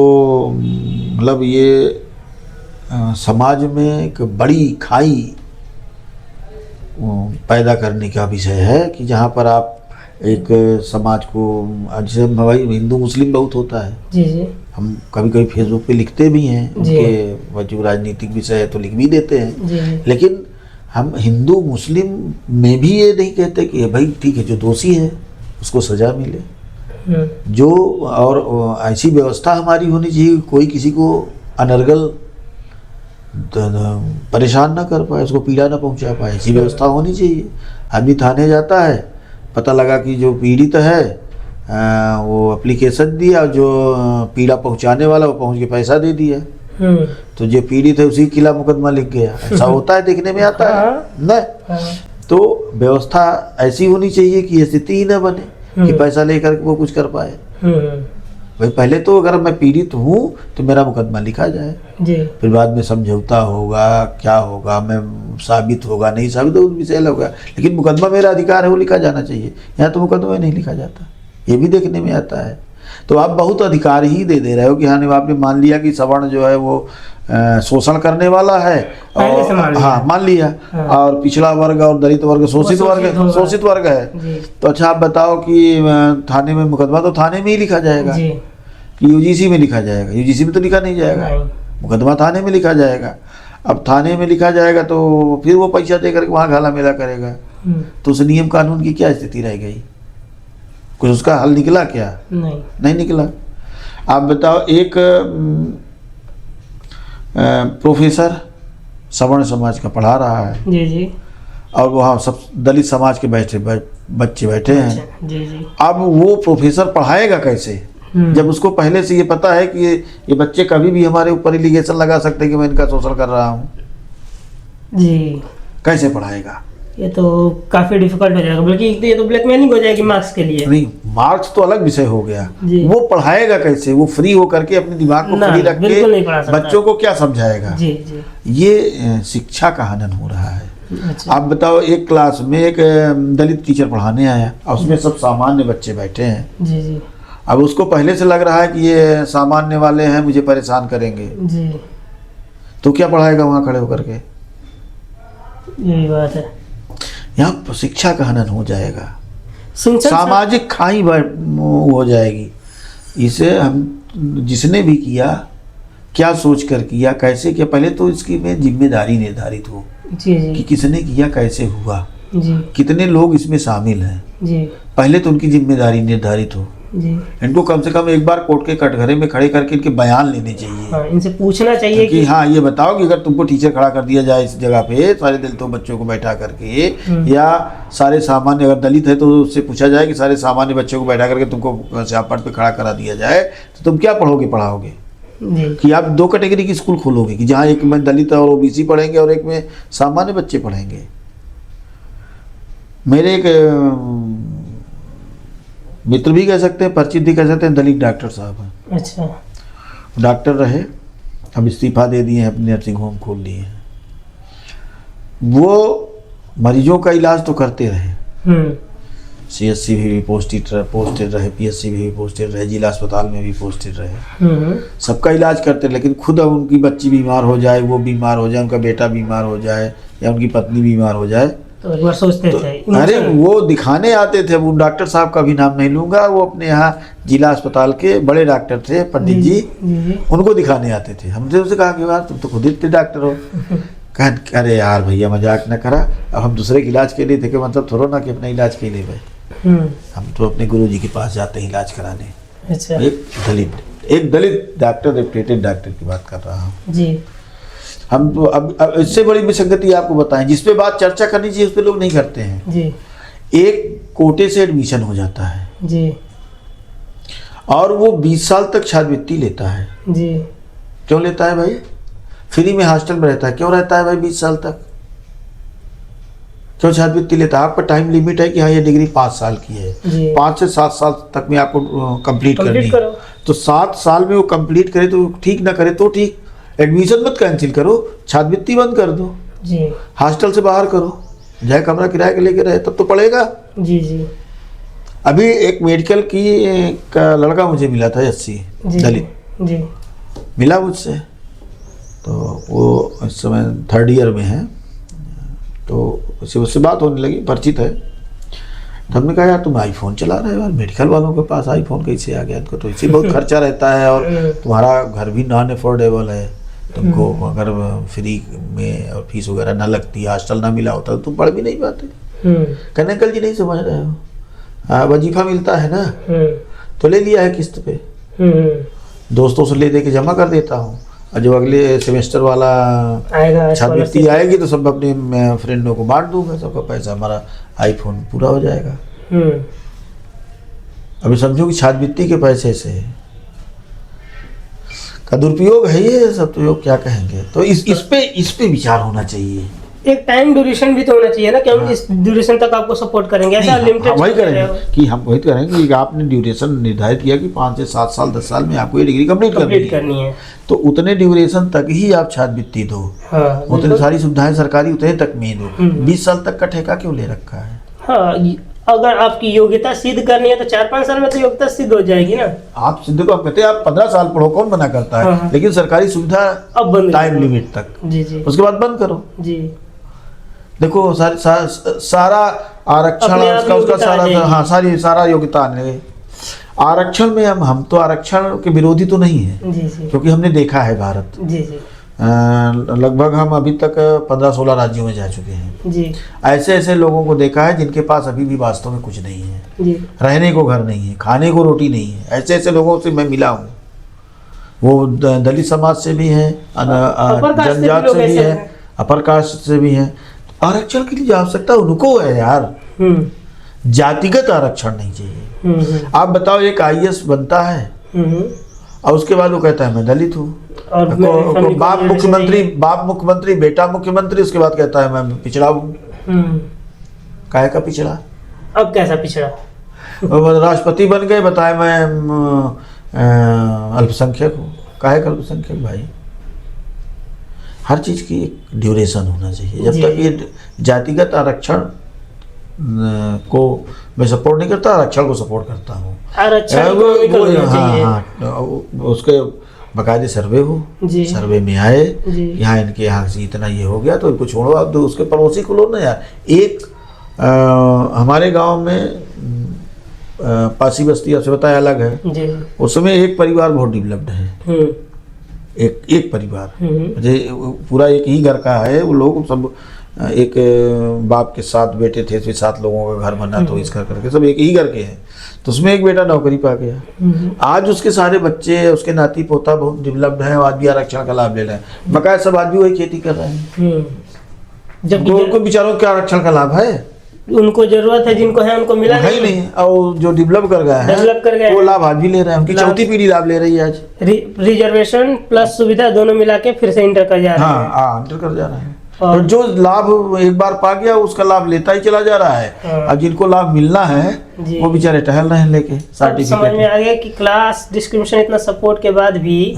मतलब ये समाज में एक बड़ी खाई पैदा करने का विषय है कि जहाँ पर आप एक समाज को, जैसे भाई हिंदू मुस्लिम बहुत होता है। जी जी हम कभी कभी फेसबुक पे लिखते भी हैं, उनके जो राजनीतिक विषय है तो लिख भी देते हैं। जी लेकिन हम हिंदू मुस्लिम में भी ये नहीं कहते कि भाई ठीक है जो दोषी है उसको सजा मिले, जो और ऐसी व्यवस्था हमारी होनी चाहिए कोई किसी को अनर्गल परेशान ना कर पाए, उसको पीड़ा ना पहुंचा पाए, ऐसी व्यवस्था होनी चाहिए। आदमी थाने जाता है, पता लगा कि जो पीड़ित है वो एप्लीकेशन दिया, जो पीड़ा पहुंचाने वाला वो पहुंच के पैसा दे दिया, तो जो पीड़ित है उसी खिलाफ मुकदमा लिख गया। ऐसा होता है, देखने में आता है न। तो व्यवस्था ऐसी होनी चाहिए कि स्थिति ही न बने कि पैसा लेकर वो कुछ कर पाए। भाई पहले तो अगर मैं पीड़ित हूँ तो मेरा मुकदमा लिखा जाए जी। फिर बाद में समझौता होगा, क्या होगा, मैं साबित होगा नहीं साबित होगा विषय होगा, लेकिन मुकदमा मेरा अधिकार है वो लिखा जाना चाहिए। यहाँ तो मुकदमा नहीं लिखा जाता, ये भी देखने में आता है। तो आप बहुत अधिकार ही दे रहे हो कि हाँ आपने मान लिया कि सवर्ण जो है वो शोषण करने वाला है और हाँ मान लिया और पिछड़ा वर्ग और दलित वर्ग शोषित वर्ग है। तो अच्छा आप बताओ कि थाने में मुकदमा तो थाने में ही लिखा जाएगा कि यूजीसी में लिखा जाएगा? यूजीसी में तो लिखा नहीं जाएगा, मुकदमा थाने में लिखा जाएगा। अब थाने में लिखा जाएगा तो फिर वो पैसा दे करके वहाँ घाला मेला करेगा, तो उस नियम कानून की क्या स्थिति रह गई? कुछ उसका हल निकला क्या? नहीं निकला। आप बताओ एक प्रोफेसर सवर्ण समाज का पढ़ा रहा है जी जी, और वहाँ सब दलित समाज के बच्चे बैठे हैं जी जी। अब वो प्रोफेसर पढ़ाएगा कैसे जब उसको पहले से ये पता है कि ये बच्चे कभी भी हमारे ऊपर एलिगेशन लगा सकते हैं कि मैं इनका शोषण कर रहा हूँ जी? कैसे पढ़ाएगा? ये तो काफी डिफिकल्ट हो जाएगा, बल्कि ये तो ब्लैकमेलिंग हो जाएगी मार्क्स के लिए। नहीं, मार्क्स तो अलग विषय हो गया, वो पढ़ाएगा कैसे? वो फ्री होकर के अपने दिमाग को फ्री रख के बच्चों को क्या समझाएगा? जी जी। ये शिक्षा का हनन हो रहा है। अच्छा। आप बताओ एक क्लास में एक दलित टीचर पढ़ाने आया और उसमें सब सामान्य बच्चे बैठे हैं जी जी। अब उसको पहले से लग रहा है कि ये सामान्य वाले हैं, मुझे परेशान करेंगे जी, तो क्या पढ़ाएगा वहाँ खड़े होकर के? यही बात है, यहाँ शिक्षा का हनन हो जाएगा, सामाजिक खाई हो जाएगी। इसे हम जिसने भी किया क्या सोच कर किया, कैसे किया, पहले तो इसकी में जिम्मेदारी निर्धारित हो जी जी। कि किसने किया, कैसे हुआ जी, कितने लोग इसमें शामिल हैं जी, पहले तो उनकी जिम्मेदारी निर्धारित हो जी। इनको कम से कम एक बार कोर्ट के कटघरे में खड़े करके इनके बयान लेने चाहिए। हाँ, इनसे पूछना चाहिए कि हाँ ये बताओ कि अगर तुमको टीचर खड़ा कर दिया जाए इस जगह पे सारे दलितों बच्चों को बैठा करके, या सारे सामान्य अगर दलित है तो उससे पूछा जाए कि सारे सामान्य बच्चों को बैठा करके तुमको श्यामपट पे खड़ा करा दिया जाए तो तुम क्या पढ़ाओगे? कि आप दो कैटेगरी की स्कूल खोलोगे कि जहाँ एक में दलित और ओबीसी पढ़ेंगे और एक में सामान्य बच्चे पढ़ेंगे। मेरे एक मित्र भी कह सकते हैं, परिचित भी कह सकते हैं, दलित डॉक्टर साहब हैं। अच्छा। डॉक्टर रहे, अब इस्तीफा दे दिए हैं, अपनी नर्सिंग होम खोल लिए हैं। वो मरीजों का इलाज तो करते रहे, सीएससी भी पोस्टेड रहे, पीएससी भी पोस्टेड रहे, जिला अस्पताल में भी पोस्टेड रहे, सबका इलाज करते रहे। लेकिन खुद अब उनकी बच्ची बीमार हो जाए, वो बीमार हो जाए, उनका बेटा बीमार हो जाए या उनकी पत्नी बीमार हो जाए तो एक बार सोचते थे, अरे वो दिखाने आते थे। वो डॉक्टर साहब का भी नाम नहीं लूंगा, वो अपने यहाँ जिला अस्पताल के बड़े डॉक्टर थे, पंडित जी, उनको दिखाने आते थे। हमसे उनसे कहा कि यार तुम तो खुद इतने डॉक्टर हो। कहा अरे यार भैया मजाक न करा, अब हम दूसरे के इलाज के लिए थे, मतलब थोड़ा ना कि अपने इलाज के लिए भाई, हम तो अपने गुरु जी के पास जाते हैं इलाज कराने। अच्छा। एक दलित डॉक्टर, रेपुटेड डॉक्टर की बात कर रहा हूँ जी। हम तो अब इससे बड़ी विसंगति आपको बताएं, जिस पे बात चर्चा करनी चाहिए उस पे लोग नहीं करते हैं जी। एक कोटे से एडमिशन हो जाता है जी, और वो 20 साल तक छात्रवृत्ति लेता है जी। क्यों लेता है भाई? फ्री में हॉस्टल में रहता है, क्यों रहता है भाई 20 साल तक? क्यों छात्रवृत्ति लेता है? आपका टाइम लिमिट है कि हाँ ये डिग्री 5 साल की है, 5 से 7 साल तक में आपको कंप्लीट करनी है। तो 7 साल में वो कंप्लीट करे तो ठीक, ना करे तो ठीक। एडमिशन मत कैंसिल करो, छात्रवृत्ति बंद कर दो जी, हॉस्टल से बाहर करो, जाए कमरा किराए के लेके रहे तब तो पड़ेगा जी जी। अभी एक मेडिकल की एक लड़का मुझे मिला था, 80 दलित जी, मिला मुझसे, तो वो इस समय 3rd ईयर में है। तो उससे बात होने लगी, परिचित है। तो हमने कहा यार तुम आईफोन चला रहे हो यार, मेडिकल वालों के पास आईफोन कैसे आ गया? इनको तो इसी बहुत खर्चा रहता है और तुम्हारा घर भी नॉन अफोर्डेबल है, तुमको अगर फ्री में और फीस वगैरह ना लगती, हॉस्टल ना मिला होता तो तुम पढ़ भी नहीं पाते। कहने अंकल जी नहीं समझ रहे हो, हाँ वजीफा मिलता है ना तो ले लिया है किस्त पे, दोस्तों से ले दे के जमा कर देता हूँ, और जब अगले सेमेस्टर वाला छात्रवृत्ति आएगी तो सब अपने फ्रेंडों को बांट दूंगा, सबका पैसा हमारा आईफोन पूरा हो जाएगा। अभी समझो कि छात्रवृत्ति के पैसे से का दुरुपयोग है ये सब, तो क्या कहेंगे। तो इस पे विचार होना चाहिए। एक टाइम ड्यूरेशन भी तो होना चाहिए ना कि हम इस ड्यूरेशन तक आपको सपोर्ट करेंगे, ऐसा लिमिटेड वही करेंगे कि हम वही करेंगे कि आपने ड्यूरेशन निर्धारित किया कि 5 से 7 साल 10 साल में आपको ये डिग्री कंप्लीट करनी है, तो उतने ड्यूरेशन तक ही आप छात्रवृत्ति दो, उतनी सारी सुविधाएं सरकारी उतने तक में दो। 20 साल तक का ठेका क्यों ले रखा है? हाँ, अगर आपकी योग्यता सिद्ध करनी है तो 4-5 साल में तो योग्यता सिद्ध हो जाएगी ना। आप सिद्ध को आप कहते हैं आप 15 साल पढ़ो, कौन मना करता है? हाँ। लेकिन सरकारी सुविधा अब बंद टाइम लिमिट तक, जी उसके बाद बंद करो। जी देखो सारा आरक्षण उसका सारा, हाँ सारा योग्यता आने। आरक्षण में हम तो आरक्षण के विरोधी तो नहीं है जी, क्योंकि हमने देखा है भारत जी लगभग हम अभी तक 15-16 राज्यों में जा चुके हैं जी। ऐसे लोगों को देखा है जिनके पास अभी भी वास्तव में कुछ नहीं है जी। रहने को घर नहीं है, खाने को रोटी नहीं है। ऐसे लोगों से मैं मिला हूँ, वो दलित समाज से भी है, जनजात से भी है, अपर कास्ट से भी है। आरक्षण की जो आवश्यकता उनको है यार, जातिगत आरक्षण नहीं चाहिए। आप बताओ एक IAS बनता है और उसके बाद वो कहता है मैं दलित हूँ, बाप मुख्यमंत्री बेटा मुख्यमंत्री, उसके बाद कहता है मैं पिछड़ा हूँ। काहे का पिछड़ा? अब कैसा पिछड़ा? राष्ट्रपति बन गए, बताए मैं अल्पसंख्यक हूँ। काहे का अल्पसंख्यक भाई? हर चीज की एक ड्यूरेशन होना चाहिए। जब तक ये जातिगत आरक्षण को मैं सपोर्ट नहीं करता, आरक्षण को सपोर्ट करता हूँ। उसके बकायदे सर्वे हो, सर्वे में आए यहाँ इनके यहाँ से इतना ये हो गया तो इनको छोड़ो, आप दो उसके पड़ोसी को लो ना यार। एक हमारे गांव में पासी बस्ती आपसे बताया अलग है, उसमें एक परिवार बहुत डेवलप्ड है, एक परिवार मुझे पूरा एक ही घर का है। वो लोग सब एक बाप के 7 बेटे थे, फिर 7 लोगों का घर बना, तो इसका करके सब एक ही घर के हैं। तो उसमें एक बेटा नौकरी पा गया, आज उसके सारे बच्चे, उसके नाती पोता बहुत डेवलप्ड हैं, आज भी आरक्षण का लाभ ले रहे हैं। बकाया सब आज भी वही खेती कर रहे हैं, जब उनको बेचारों के आरक्षण का लाभ है। उनको जरूरत है, जिनको है उनको मिला ही नहीं। और जो डेवलप कर गया वो लाभ आज भी ले रहे हैं, उनकी चौथी पीढ़ी लाभ ले रही है आज। रिजर्वेशन प्लस सुविधा दोनों मिला के फिर से इंटर कर जा रहे हैं। हाँ, इंटर कर जा रहे हैं। तो जो लाभ एक बार पा गया उसका लाभ लेता ही चला जा रहा है। अब जिनको लाभ मिलना है वो बेचारे टहल रहे हैं लेके सर्टिफिकेट। समझ में आ गया कि क्लास डिस्क्रिमिनेशन इतना सपोर्ट के बाद भी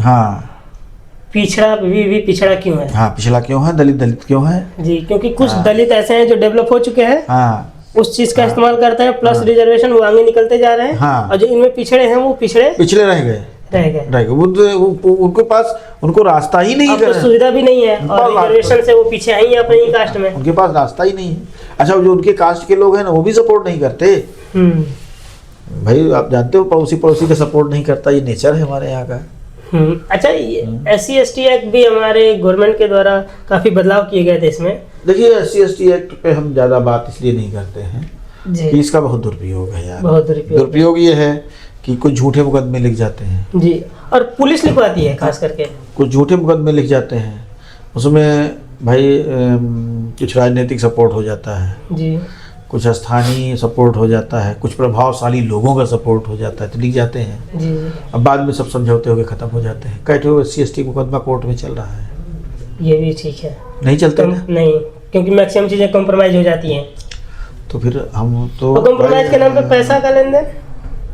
पिछड़ा भी पिछड़ा क्यों है? हाँ, पिछड़ा क्यों है, दलित क्यों है जी? क्योंकि कुछ दलित ऐसे हैं जो डेवलप हो चुके हैं, उस चीज का इस्तेमाल करते हैं, प्लस रिजर्वेशन वो आगे निकलते जा रहे हैं, और जो इनमें पिछड़े हैं वो पिछड़े रह गए। उनके पास उनको रास्ता ही नहीं है, सुविधा भी नहीं है, और रिजर्वेशन से वो पीछे आई है अपनी कास्ट में, उनके पास रास्ता ही नहीं है। अच्छा, जो उनके कास्ट के लोग हैं ना वो भी सपोर्ट नहीं करते भाई। आप जानते हो पड़ोसी का सपोर्ट नहीं करता, ये नेचर है हमारे यहाँ का। अच्छा, SC/ST एक्ट भी हमारे गवर्नमेंट के द्वारा काफी बदलाव किए गए थे इसमें। देखिए, SC/ST एक्ट पे हम ज्यादा बात इसलिए नहीं करते हैं कि इसका बहुत दुरुपयोग है यार। बहुत दुरुपयोग ये है कि कुछ झूठे मुकदमे लिख जाते हैं जी, और पुलिस लिखवाती है खास करके। कुछ झूठे मुकदमे लिख जाते हैं, उसमें भाई कुछ राजनीतिक सपोर्ट हो जाता है जी, कुछ स्थानीय सपोर्ट हो जाता है, कुछ प्रभावशाली लोगों का सपोर्ट हो जाता है, तो लिख जाते हैं जी। अब बाद में सब समझौते होकर खत्म हो जाते हैं। कहते हो SC/ST मुकदमा कोर्ट में चल रहा है, ये भी ठीक है। नहीं चलते नहीं, क्योंकि मैक्सिमम चीजें कॉम्प्रोमाइज हो जाती हैं, तो फिर हम तो कॉम्प्रोमाइज के नाम पे पैसा का लेन देन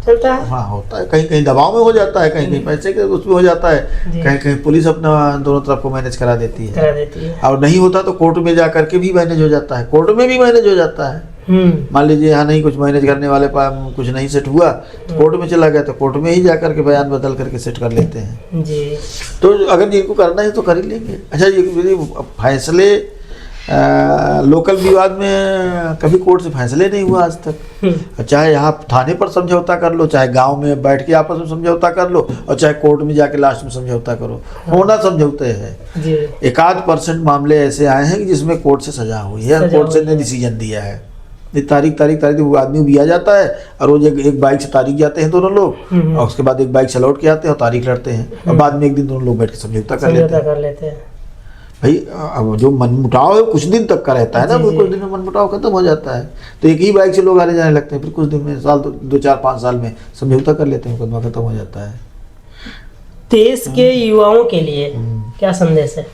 चलता है। हाँ, होता है, कहीं कहीं दबाव में हो जाता है, कहीं पैसे के उसमें हो जाता है, कहीं पुलिस अपना दोनों तरफ को मैनेज करा देती है। और नहीं होता तो कोर्ट में जा करके भी मैनेज हो जाता है, कोर्ट में भी मैनेज हो जाता है। मान लीजिए यहाँ नहीं कुछ मैनेज करने वाले कुछ नहीं सेट हुआ, कोर्ट में चला गया तो कोर्ट में ही जा करके बयान बदल करके सेट कर लेते हैं जी। तो अगर जिनको करना है तो कर ही लेंगे। अच्छा, ये फैसले लोकल विवाद में कभी कोर्ट से फैसले नहीं हुआ आज तक। चाहे यहाँ थाने पर समझौता कर लो, चाहे गांव में बैठ के आपस में समझौता कर लो, और चाहे कोर्ट में जाके लास्ट में समझौता करो, होना समझौते हैं। 1-8% मामले ऐसे आए हैं कि जिसमें कोर्ट से सजा हुई है, कोर्ट से ने डिसीजन दिया है, तारीख वो आदमी भी आ जाता है और रोज एक बाइक से तारीख जाते हैं दोनों लोग, और उसके बाद एक बाइक से लौट के आते हैं और तारीख लड़ते हैं, और बाद में एक दिन दोनों लोग बैठ के समझौता कर लेते हैं। भाई अब जो मनमुटाव है कुछ दिन तक का रहता है ना, कुछ दिन में मनमुटाव खत्म हो जाता है, तो एक ही बाइक से लोग आने जाने लगते हैं, फिर कुछ दिन में 2-4-5 साल में समझौता कर लेते हैं, मुकदमा खत्म हो जाता है। देश के युवाओं के लिए क्या संदेश है?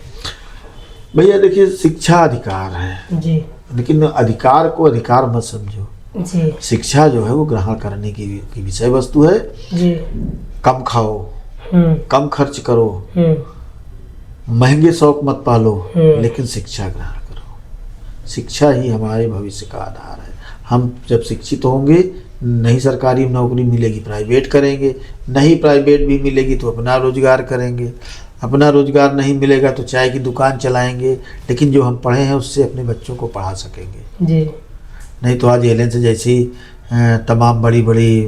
भैया देखिए, शिक्षा अधिकार है जी, लेकिन अधिकार को अधिकार मत समझो जी। शिक्षा जो है वो ग्रहण करने की विषय वस्तु है जी। कम खाओ, कम खर्च करो, महंगे शौक मत पालो, लेकिन शिक्षा ग्रहण करो। शिक्षा ही हमारे भविष्य का आधार है। हम जब शिक्षित होंगे, नहीं सरकारी नौकरी मिलेगी, प्राइवेट करेंगे, नहीं प्राइवेट भी मिलेगी तो अपना रोजगार करेंगे, अपना रोजगार नहीं मिलेगा तो चाय की दुकान चलाएंगे, लेकिन जो हम पढ़े हैं उससे अपने बच्चों को पढ़ा सकेंगे जी। नहीं तो आज एलियंस जैसी तमाम बड़ी बड़ी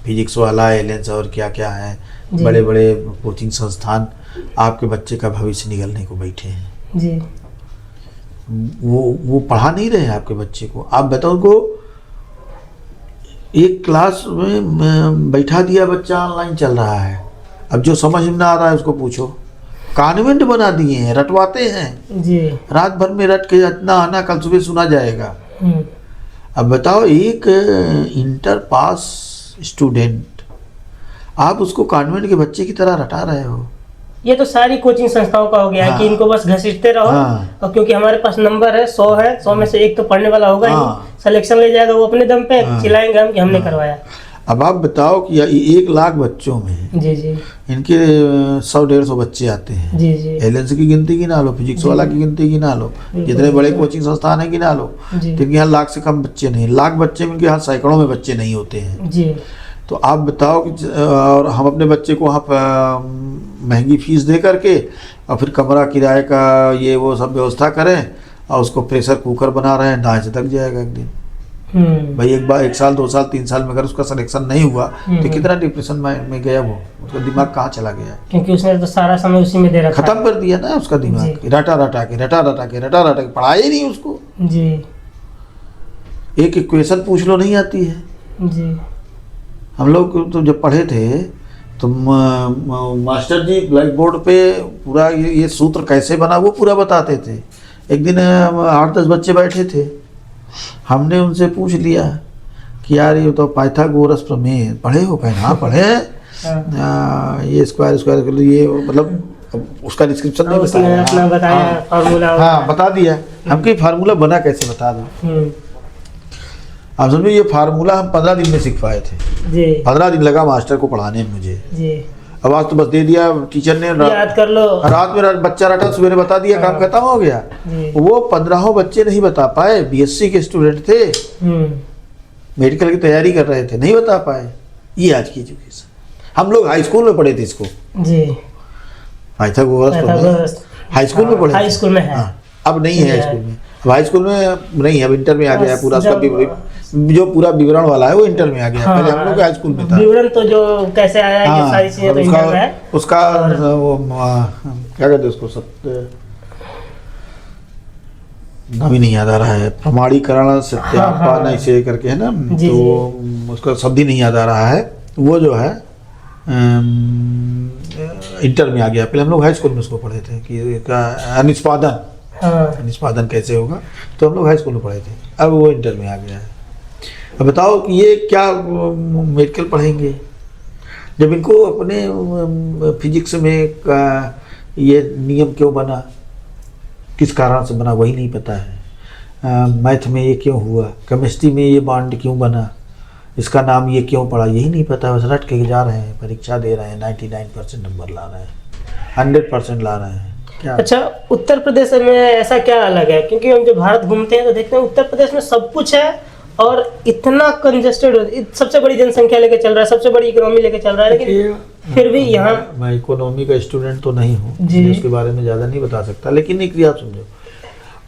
फिजिक्स वाला एलियंस और क्या क्या है, बड़े बड़े कोचिंग संस्थान आपके बच्चे का भविष्य निगलने को बैठे हैं जी। वो पढ़ा नहीं रहे आपके बच्चे को। आप बताओ को एक क्लास में बैठा दिया, बच्चा ऑनलाइन चल रहा है, अब जो समझ में ना आ रहा है उसको पूछो। कॉन्वेंट बना दिए हैं, रटवाते हैं जी, रात भर में रट के इतना आना, कल सुबह सुना जाएगा। अब बताओ एक इंटर पास स्टूडेंट, आप उसको कॉन्वेंट के बच्चे की तरह रटा रहे हो। ये तो सारी कोचिंग संस्थाओं का हो गया है कि इनको बस घसीटते रहो, और क्योंकि हमारे पास नंबर है 100 है, 100 में से एक तो पढ़ने वाला होगा ही, सिलेक्शन ले जाएगा वो अपने दम पे, चिल्लाएंगे हम कि हमने करवाया। अब आप बताओ कि 1 लाख बच्चों में जी जी इनके 100-150 बच्चे आते हैं जी जी। एलियंस की गिनती गिना लो, फिजिक्स वाला की गिनती गिना लो, जितने बड़े कोचिंग संस्थान है गिना लो, तो इनके यहाँ लाख से कम बच्चे नहीं, लाख बच्चे में इनके यहाँ सैकड़ों में बच्चे नहीं होते हैं जी। तो आप बताओ कि और हम अपने बच्चे को वहाँ महंगी फीस दे करके और फिर कमरा किराए का ये वो सब व्यवस्था करें, और उसको प्रेशर कुकर बना रहे हैं, दाएं से तक जाएगा एक दिन। भाई एक बार 1 साल 2 साल 3 साल में अगर उसका सिलेक्शन नहीं हुआ तो कितना डिप्रेशन में गया वो, उसका दिमाग कहाँ चला गया, क्योंकि उसने तो सारा समय उसी में दे रखा, खत्म कर दिया ना उसका दिमाग, रटा के पढ़ाया ही नहीं उसको जी। एक इक्वेशन पूछ लो नहीं आती है जी। हम लोग तो जब पढ़े थे तो मास्टर जी ब्लैक बोर्ड पे पूरा ये सूत्र कैसे बना वो पूरा बताते थे। एक दिन 8-10 बच्चे बैठे थे, हमने उनसे पूछ लिया कि यार ये तो पाइथागोरस प्रमेय पढ़े हो? कहें हाँ पढ़े हैं। ये स्क्वायर ये मतलब उसका डिस्क्रिप्शन नहीं बताया, हाँ बता दिया। हमको फार्मूला बना कैसे बता दो। आप समझो ये फार्मूला हम 15 दिन में सीख पाए थे जी। 15 दिन लगा मास्टर को पढ़ाने में मुझे जी। अब आज तो बस दे दिया टीचर ने, याद कर लो, रात में बच्चा रटा, सवेरे बता दिया, काम खत्म हो गया। वो 15 बच्चे नहीं बता पाए, बीएससी के स्टूडेंट थे, मेडिकल की तैयारी कर रहे थे, नहीं बता पाए। ये आज की एजुकेशन। हम लोग हाई स्कूल में पढ़े थे इसको जी, पाइथागोरस हाई स्कूल में पढ़े, हाई स्कूल में है, अब नहीं है हाई स्कूल में, हाई स्कूल में नहीं है, अब इंटर में आ गया है पूरा, उसका जो पूरा विवरण वाला है वो इंटर में आ गया। पहले हम लोग हाई स्कूल में था, विवरण तो जो कैसे आया है ये सारी चीजें तो इंटर में है। उसका वो क्या कहते हैं उसको, नाम ही नहीं याद आ रहा है, प्रमाणीकरण सत्यापन ऐसे करके है ना, तो उसका शब्द ही नहीं याद आ रहा है। वो जो है इंटर में आ गया, पहले हम लोग हाई स्कूल में उसको पढ़े थे कि निष्पादन कैसे होगा, तो हम लोग हाई स्कूल में पढ़े थे, अब वो इंटर में आ गया है। अब बताओ कि ये क्या मेडिकल पढ़ेंगे जब इनको अपने फिजिक्स में ये नियम क्यों बना, किस कारण से बना वही नहीं पता है। मैथ में ये क्यों हुआ, केमिस्ट्री में ये बॉन्ड क्यों बना, इसका नाम ये क्यों पड़ा, यही नहीं पता। बस रट के जा रहे हैं, परीक्षा दे रहे हैं, 99% नंबर ला रहे हैं, 100% ला रहे हैं। क्या? अच्छा, उत्तर प्रदेश में ऐसा क्या अलग है? क्योंकि हम जब भारत घूमते हैं तो देखते हैं उत्तर प्रदेश में सब कुछ है और इतना कंजेस्टेड, सबसे बड़ी जनसंख्या लेके चल रहा है, सबसे बड़ी इकोनॉमी लेके चल रहा है, लेकिन फिर भी यहाँ मैं इकोनॉमी का स्टूडेंट तो नहीं हूँ, उसके बारे में ज़्यादा नहीं बता सकता, लेकिन एक आप समझो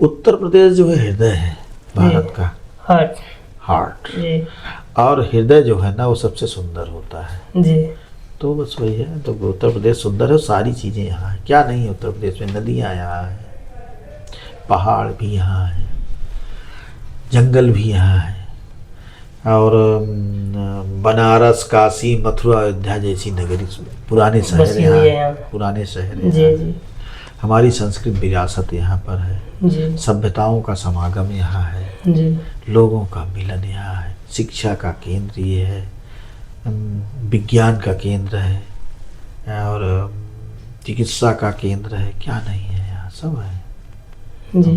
उत्तर प्रदेश जो है हृदय है भारत का, हार्ट, जी और हृदय जो है ना वो सबसे सुंदर होता है जी। तो बस वही है। तो उत्तर प्रदेश सुंदर है, सारी चीज़ें यहाँ है, क्या नहीं है उत्तर प्रदेश में, नदियाँ यहाँ है, पहाड़ भी यहाँ है, जंगल भी यहाँ है, और बनारस, काशी, मथुरा, अयोध्या जैसी नगरी, पुराने शहर यहाँ, पुराने शहर जी जी। हमारी संस्कृत विरासत यहाँ पर है जी, सभ्यताओं का समागम यहाँ है जी लोगों का मिलन यहाँ है, शिक्षा का केंद्र ये है, विज्ञान का केंद्र है, और चिकित्सा का केंद्र है, क्या नहीं है यहाँ, सब है जी।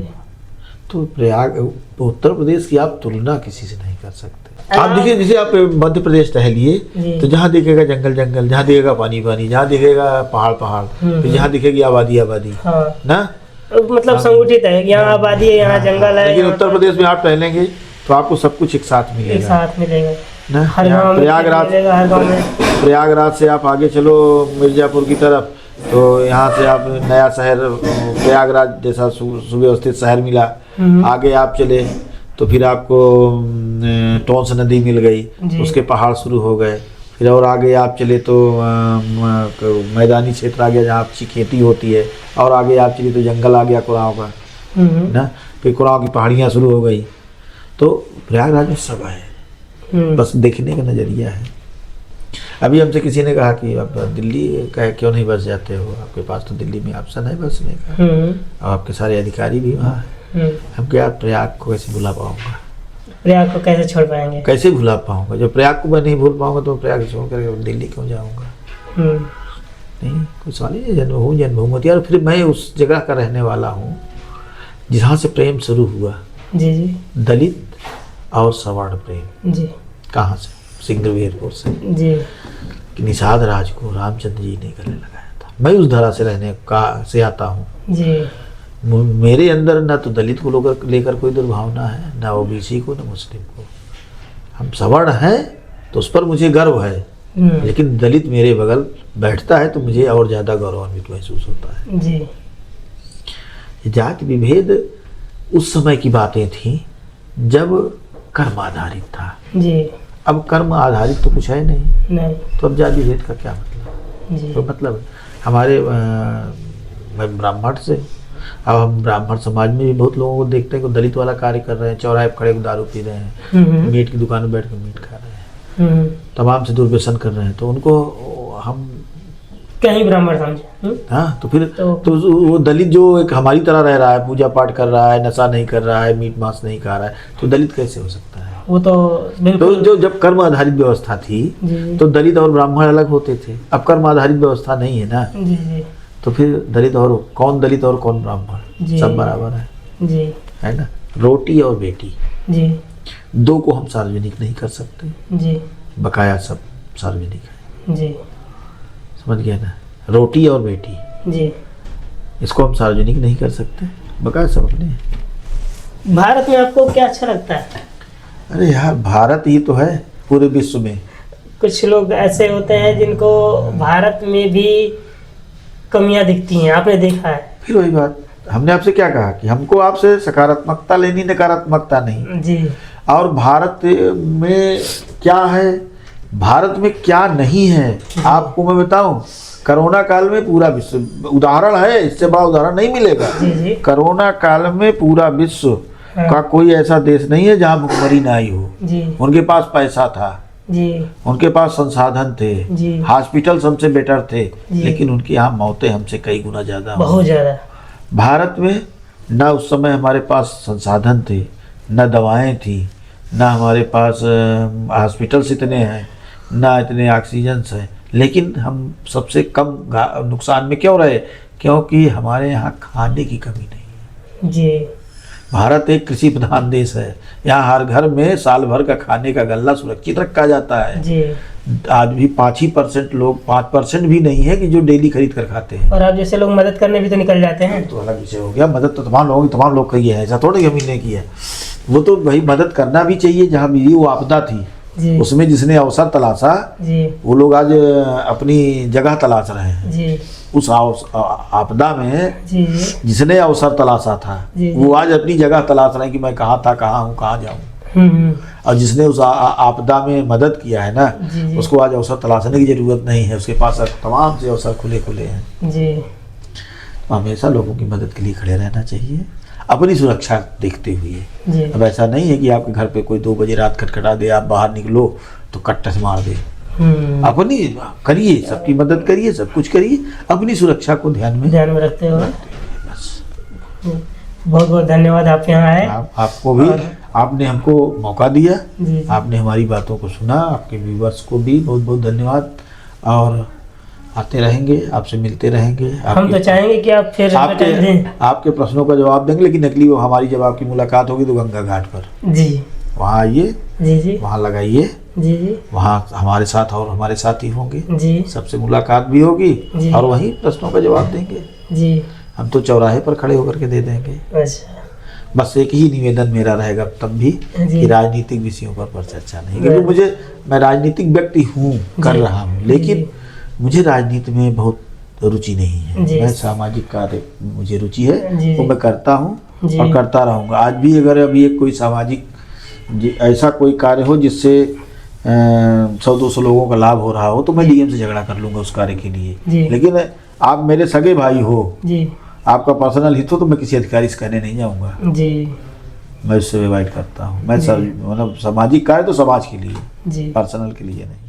तो प्रयाग, उत्तर प्रदेश की आप तुलना किसी से नहीं कर सकते। आप देखिए जैसे आप मध्य प्रदेश टहलिए तो जहाँ दिखेगा जंगल जंगल, जहाँ दिखेगा पानी पानी, जहाँ दिखेगा पहाड़ पहाड़, तो जहाँ दिखेगी आबादी आबादी, ना मतलब संगठित है, यहाँ आबादी है, यहाँ जंगल है। लेकिन उत्तर प्रदेश में आप टहलेंगे तो आपको सब कुछ एक साथ मिलेगा, एक साथ मिलेगा ना। हर गांव में प्रयागराज, हर गांव में। प्रयागराज से आप आगे चलो मिर्जापुर की तरफ, तो यहाँ से आप नया शहर प्रयागराज जैसा सुव्यवस्थित शहर मिला। आगे आप चले तो फिर आपको टोंस नदी मिल गई, उसके पहाड़ शुरू हो गए। फिर और आगे आप चले तो मैदानी क्षेत्र आ गया जहाँ अच्छी खेती होती है, और आगे आप चले तो जंगल आ गया कुराओं का, ना। फिर कुराओं की पहाड़ियाँ शुरू हो गई। तो प्रयागराज में सब है, बस देखने का नज़रिया है। अभी हमसे किसी ने कहा कि आप दिल्ली कहे क्यों नहीं बस जाते हो, आपके पास तो दिल्ली में ऑप्शन है बसने का, और आपके सारे अधिकारी भी वहाँ हैं। हम क्या प्रयाग को कैसे भुला पाऊंगा, प्रयाग को कैसे छोड़ पाएंगे, कैसे भुला पाऊंगा। जब प्रयाग को मैं नहीं भूल पाऊंगा तो प्रयाग छोड़ कर दिल्ली क्यों जाऊंगा। नहीं, कोई सवाल ही नहीं। जन्मभूमि, और फिर मैं उस जगह का रहने वाला हूँ जहाँ से प्रेम शुरू हुआ। जी जी। दलित और सवर्ण प्रेम जी। कहाँ से, सिंगरवेरपुर से जी। कि निषाद राज को रामचंद्र जी ने गले लगाया था। मैं उस धरा से रहने का से आता हूँ जी। मेरे अंदर ना तो दलित को लेकर कोई दुर्भावना है, ना ओबीसी को, ना मुस्लिम को। हम सवर्ण हैं तो उस पर मुझे गर्व है, लेकिन दलित मेरे बगल बैठता है तो मुझे और ज़्यादा गौरवान्वित महसूस होता है। जी। जाति विभेद उस समय की बातें थी जब कर्म आधारित था। जी। अब कर्म आधारित तो कुछ है नहीं, तो अब जाति भेद का क्या मतलब। जी। तो मतलब हमारे मैं ब्राह्मण से, अब हम ब्राह्मण समाज में भी बहुत लोगों को देखते हैं कि दलित वाला कार्य कर रहे हैं, चौराहे पर खड़े दारू पी रहे हैं, मीट की दुकान में बैठ कर मीट खा रहे हैं, तमाम से दुर्व्यसन कर रहे हैं, तो उनको हम कहीं ब्राह्मण समझे। हाँ, तो फिर तो वो दलित जो एक हमारी तरह रह रहा है, पूजा पाठ कर रहा है, नशा नहीं कर रहा है, मीट मांस नहीं खा रहा है, तो दलित कैसे हो सकता है। वो तो बिल्कुल। तो जो जब कर्म आधारित व्यवस्था थी तो दलित और ब्राह्मण अलग होते थे, अब कर्म आधारित व्यवस्था नहीं है ना। जी जी। तो फिर दलित और कौन ब्राह्मण, सब बराबर है जी, है ना। रोटी और बेटी जी, दो को हम सार्वजनिक नहीं कर सकते जी, बकाया सब सार्वजनिक है जी, समझ गए ना। रोटी और बेटी जी, इसको हम सार्वजनिक नहीं कर सकते, बकाया सब अपने हैं। भारत में आपको क्या अच्छा लगता है? अरे यार, भारत ही तो है पूरे विश्व में। कुछ लोग ऐसे होते हैं जिनको भारत में भी कमियां दिखती हैं, आपने देखा है। फिर वही बात, हमने आपसे क्या कहा कि हमको आपसे सकारात्मकता लेनी, नकारात्मकता नहीं। जी। और भारत में क्या है, भारत में क्या नहीं है, आपको मैं बताऊं। कोरोना काल में पूरा विश्व उदाहरण है, इससे बड़ा उदाहरण नहीं मिलेगा। जी जी। कोरोना काल में पूरा विश्व का कोई ऐसा देश नहीं है जहाँ भुखमरी ना आई हो। जी। उनके पास पैसा था जी, उनके पास संसाधन थे जी, हॉस्पिटल हमसे बेटर थे, जी, लेकिन उनकी यहाँ मौतें हमसे कई गुना ज़्यादा, बहुत ज़्यादा। भारत में ना उस समय हमारे पास संसाधन थे, ना दवाएं थी, ना हमारे पास हॉस्पिटल्स इतने हैं, ना इतने ऑक्सीजन हैं, लेकिन हम सबसे कम नुकसान में क्यों रहे? क्योंकि हमारे यहाँ खाने की कमी नहीं है। जी। भारत एक कृषि प्रधान देश है, यहाँ हर घर में साल भर का खाने का गल्ला सुरक्षित रखा जाता है। जी। आज भी 5% लोग, 5% भी नहीं है कि जो डेली खरीद कर खाते हैं। और आप जैसे लोग मदद करने भी तो निकल जाते हैं, तो अलग विषय हो गया। मदद तो तमाम लोग की है, ऐसा थोड़ी हमने की है। वो तो भाई मदद करना भी चाहिए, जहाँ भी वो आपदा थी जी, उसमें जिसने अवसर तलाशा जी, वो लोग आज अपनी जगह तलाश रहे हैं जी। उस आपदा में जी जी जिसने अवसर तलाशा था जी। वो आज अपनी जगह तलाश रहे हैं कि मैं कहाँ था, कहाँ हूँ, कहाँ जाऊँ। हम्म, और जिसने उस आपदा में मदद किया है ना, जी जी उसको आज अवसर तलाशने की जरूरत नहीं है, उसके पास तमाम से अवसर खुले खुले हैं। जी तो हमेशा लोगों की मदद के लिए खड़े रहना चाहिए, अपनी सुरक्षा देखते हुए। जी। अब ऐसा नहीं है कि आपके घर पे कोई 2 बजे रात खटखटा दे, आप बाहर निकलो तो कट्टा से मार दे। अपनी करिए, सबकी मदद करिए, सब कुछ करिए, अपनी सुरक्षा को ध्यान में रखते हुए। बस। बहुत बहुत धन्यवाद आप यहाँ आए। आपको भी, आपने हमको मौका दिया, जी आपने हमारी बातों को सुना, आपके व्यूवर्स को भी बहुत बहुत धन्यवाद। और आते रहेंगे, आपसे मिलते रहेंगे। हम तो चाहेंगे कि आप फिर आपके प्रश्नों का जवाब देंगे, लेकिन अगली वो हमारी जब आपकी मुलाकात होगी तो गंगा घाट पर जी वहाँ आइए, जी जी वहाँ लगाइए, जी जी वहाँ हमारे साथ और हमारे साथी होंगे जी, सबसे मुलाकात भी होगी जी। और वहीं प्रश्नों का जवाब देंगे जी। हम तो चौराहे पर खड़े होकर के दे देंगे। अच्छा, बस एक ही निवेदन मेरा रहेगा तब भी जी। कि राजनीतिक विषयों पर चर्चा नहीं, क्योंकि मैं राजनीतिक व्यक्ति हूँ, कर रहा हूँ, लेकिन मुझे राजनीति में बहुत रुचि नहीं है। मैं सामाजिक कार्य, मुझे रुचि है, वो मैं करता हूँ और करता रहूँगा। आज भी अगर अभी एक कोई सामाजिक ऐसा कोई कार्य हो जिससे 100-200 लोगों का लाभ हो रहा हो तो मैं डीएम से झगड़ा कर लूँगा उस कार्य के लिए। लेकिन आप मेरे सगे भाई हो, आपका पर्सनल हित हो, तो मैं किसी अधिकारी से कहने नहीं जाऊँगा जी। मैं उससे अवॉइड करता हूँ। मैं मतलब सामाजिक कार्य तो समाज के लिए, पर्सनल के लिए नहीं।